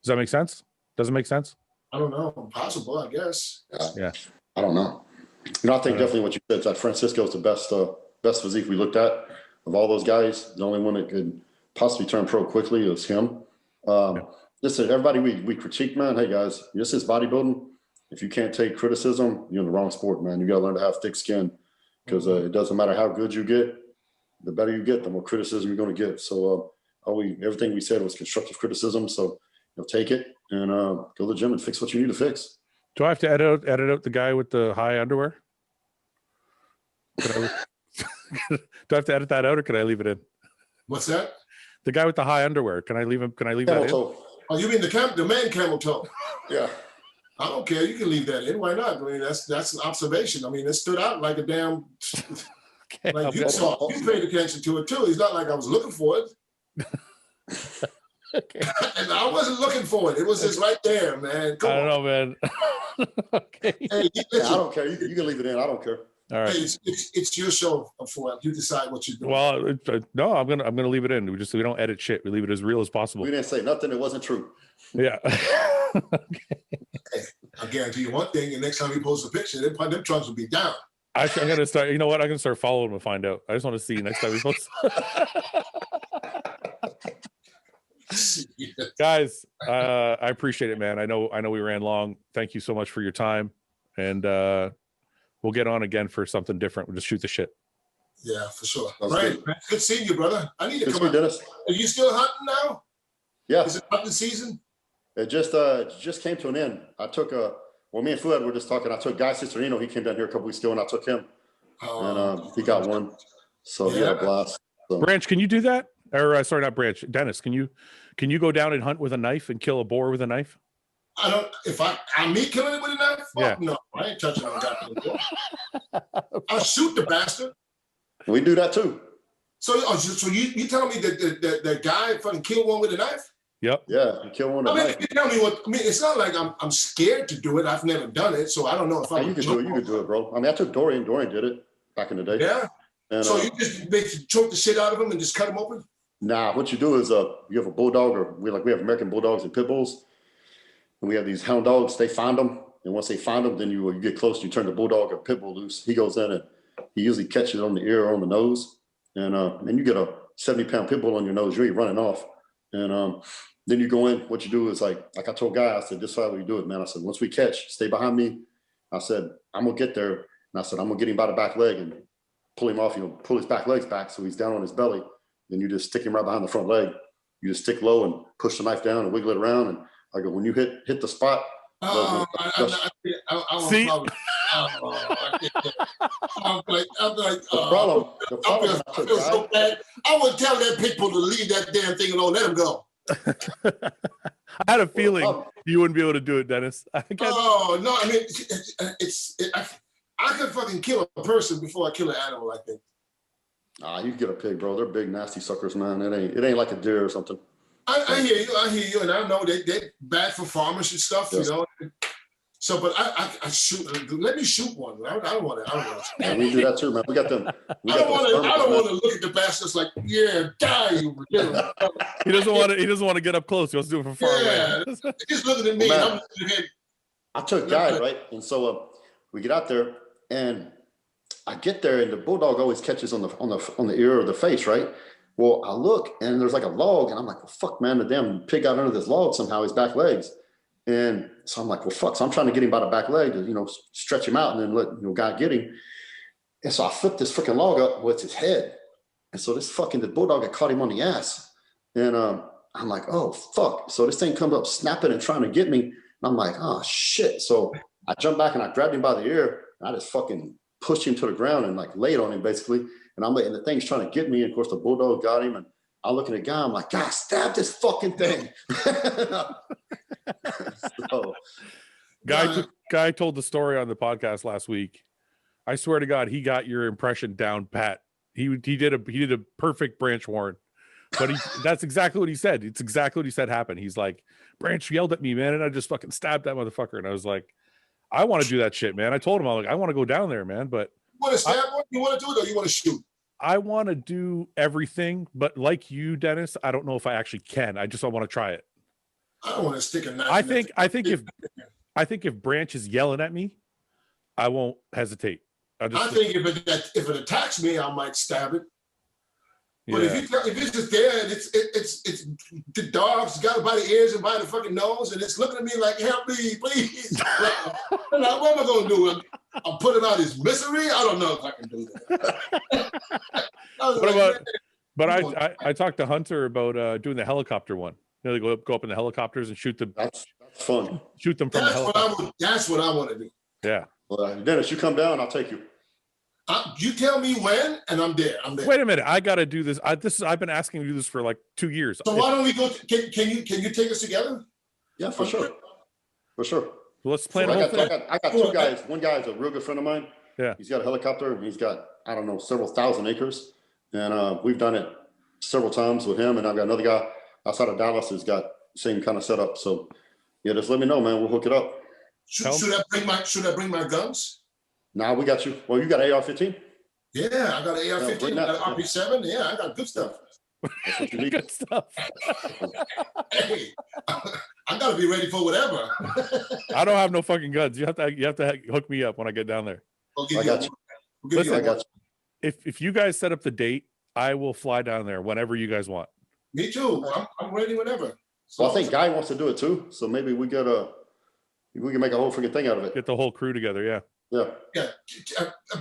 Does that make sense? Does it make sense? I don't know. Possible, I guess. Yeah. I don't know. I think definitely what you said, that Francisco is the best physique we looked at of all those guys. The only one that could possibly turn pro quickly is him. Listen, everybody we critique, man. Hey guys, this is bodybuilding. If you can't take criticism, you're in the wrong sport, man. You got to learn to have thick skin because it doesn't matter how good you get. The better you get, the more criticism you're going to get. So everything we said was constructive criticism. So take it and go to the gym and fix what you need to fix. Do I have to edit out the guy with the high underwear? Do I have to edit that out or can I leave it in? What's that? The guy with the high underwear. Can I leave him? Can I leave that in? Oh, you mean the man camel toe? Yeah. I don't care. You can leave that in. Why not? I mean, that's an observation. I mean, it stood out like a damn. Okay, like you saw, you paid attention to it too. It's not like I was looking for it. Okay. And I wasn't looking for it. It was just right there, man. I don't know, man. Okay. Hey, I don't care. You can leave it in. I don't care. All right. Hey, it's your show, Fouad. You decide what you do. Well, no, I'm gonna leave it in. We don't edit shit. We leave it as real as possible. We didn't say nothing that wasn't true. Yeah. Okay. Hey, I guarantee you one thing. The next time he posts a picture, them trunks will be down. I'm gonna start. You know what? I'm gonna start following him and find out. I just want to see next time he posts. Guys, I appreciate it, man. I know we ran long. Thank you so much for your time, and we'll get on again for something different. We'll just shoot the shit. Yeah, for sure. Right, good seeing you, brother. I need to come out. Dennis. Are you still hunting now? Yeah. Is it hunting season? It just came to an end. I took Well, me and Fouad were just talking. I took Guy Cicerino. He came down here a couple weeks ago, and I took him. And he got one. So he had a blast. So. Branch, can you do that? Or sorry, not Branch. Dennis, can you go down and hunt with a knife and kill a boar with a knife? I don't. If I'm me killing it with a knife, yeah. No, I ain't touching on that. I'll shoot the bastard. We do that too. So you telling me that the guy fucking killed one with a knife? Yep. Yeah, you kill one with a knife. You tell me what. I mean, it's not like I'm scared to do it. I've never done it, so I don't know if I. You could do it. You could do it, bro. I mean, I took Dorian. Dorian did it back in the day. Yeah. And, so you just basically choke the shit out of him and just cut him open? Nah, what you do is you have a bulldog, or we have American bulldogs and pit bulls, and we have these hound dogs. They find them, and once they find them, then you get close. You turn the bulldog or pit bull loose. He goes in and he usually catches it on the ear or on the nose, and you get a 70-pound pit bull on your nose. You're running off, and then you go in. What you do is like I told Guy, I said, this is how we do it, man. I said, once we catch, stay behind me. I said, I'm gonna get there, and I said, I'm gonna get him by the back leg and pull him off. Pull his back legs back so he's down on his belly. Then you just stick him right behind the front leg. You just stick low and push the knife down and wiggle it around. And I go, when you hit the spot. See? The problem I feel so bad. I would tell that people to leave that damn thing alone. Let him go. I had a feeling you wouldn't be able to do it, Dennis. Oh, no. I mean, I could fucking kill a person before I kill an animal, I think. You get a pig, bro. They're big, nasty suckers, man. It ain't like a deer or something. I hear you, and I know they're bad for farmers and stuff, yes. You know. So, but I shoot. Let me shoot one. I don't want to. Yeah, we do that too, man. We got them. I don't want to look at the bastards like, yeah, die. He doesn't want to get up close. He wants to do it from far away. He's looking at me. Well, and I'm looking at him. I took Guy, right, and so we get out there, and I get there, and the bulldog always catches on the ear or the face, right? Well, I look, and there's like a log, and I'm like, well, fuck, man, the damn pig got under this log somehow, his back legs. And so I'm like, well, fuck. So I'm trying to get him by the back leg to, stretch him out and then let, Guy get him. And so I flipped this freaking log up with his head. And so the bulldog had caught him on the ass. And I'm like, oh, fuck. So this thing comes up snapping and trying to get me. And I'm like, oh, shit. So I jumped back and I grabbed him by the ear, and I just fucking pushed him to the ground and like laid on him basically. And the thing's trying to get me. And of course the bulldog got him, and I'm looking at Guy. I'm like, God, stab this fucking thing. So, Guy told the story on the podcast last week. I swear to God, he got your impression down pat. He did a perfect Branch Warren. But that's exactly what he said. It's exactly what he said happened. He's like, Branch yelled at me, man, and I just fucking stabbed that motherfucker. And I was like, I want to do that shit, man. I told him, I want to go down there, man. But you want to stab one? You want to do it, or you want to shoot? I want to do everything, but like you, Dennis, I don't know if I actually can. I want to try it. I don't want to stick a knife. I think if Branch is yelling at me, I won't hesitate. I think if it attacks me, I might stab it. But yeah. if it's just there and it's the dog's got it by the ears and by the fucking nose and it's looking at me like, help me, please. What am I gonna do? I'm putting out his misery? I don't know if I can do that. I talked to Hunter about doing the helicopter one. They go up in the helicopters and shoot them. That's fun. Shoot them from the helicopter. That's what I want to do. Yeah. Well, Dennis, you come down, I'll take you. You tell me when, and I'm there. Wait a minute, I got to do this. I've been asking to do this for like 2 years. So why don't we go? Can you take us together? Yeah, for sure. For sure. Well, let's plan a whole thing. I got two guys. One guy is a real good friend of mine. Yeah. He's got a helicopter, and he's got, I don't know, several thousand acres. And we've done it several times with him. And I've got another guy outside of Dallas who's got the same kind of setup. So yeah, just let me know, man. We'll hook it up. Should I bring my guns? Nah, we got you. Well, you got an AR-15? Yeah, I got an AR-15. I got an RP7. Yeah, I got good stuff. That's what you need. Good stuff. Hey, I gotta be ready for whatever. I don't have no fucking guns. You have to hook me up when I get down there. I got you. Listen, I got you. If you guys set up the date, I will fly down there whenever you guys want. Me too. I'm ready whenever. Well, I think Guy wants to do it too. So maybe we can make a whole freaking thing out of it. Get the whole crew together. Yeah. Yeah.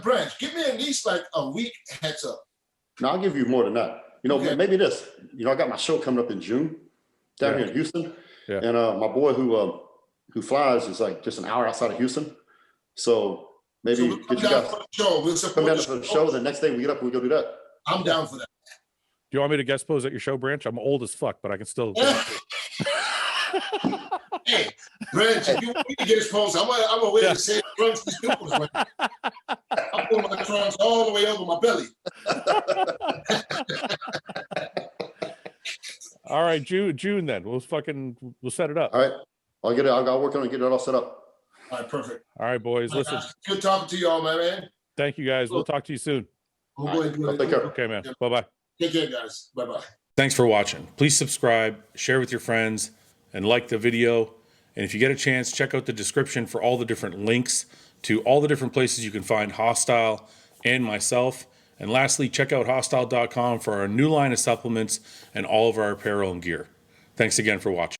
Branch, give me at least like a week heads up. No, I'll give you more than that. Maybe this. I got my show coming up in June down here in Houston. Yeah. And my boy who who flies is like just an hour outside of Houston. So maybe So we'll get you guys We'll come down for the show. The next day we get up and we go do that. I'm down for that. Do you want me to guest pose at your show, Branch? I'm old as fuck, but I can still. Hey, Branch, if you want me to get exposed, I'm gonna wear the same trunks these people wear. I'm putting my trunks all the way over my belly. All right, June then. We'll set it up. All right. I'll work on it and get it all set up. All right, perfect. All right, boys. All right, Listen. guys. Good talking to y'all, my man. Thank you guys. We'll talk to you soon. We'll go ahead and do it. Take care. Okay, man. Bye-bye. Take care, guys. Bye-bye. Thanks for watching. Please subscribe, share with your friends, and like the video. And if you get a chance, check out the description for all the different links to all the different places you can find Hostile and myself. And lastly, check out hostile.com for our new line of supplements and all of our apparel and gear. Thanks again for watching.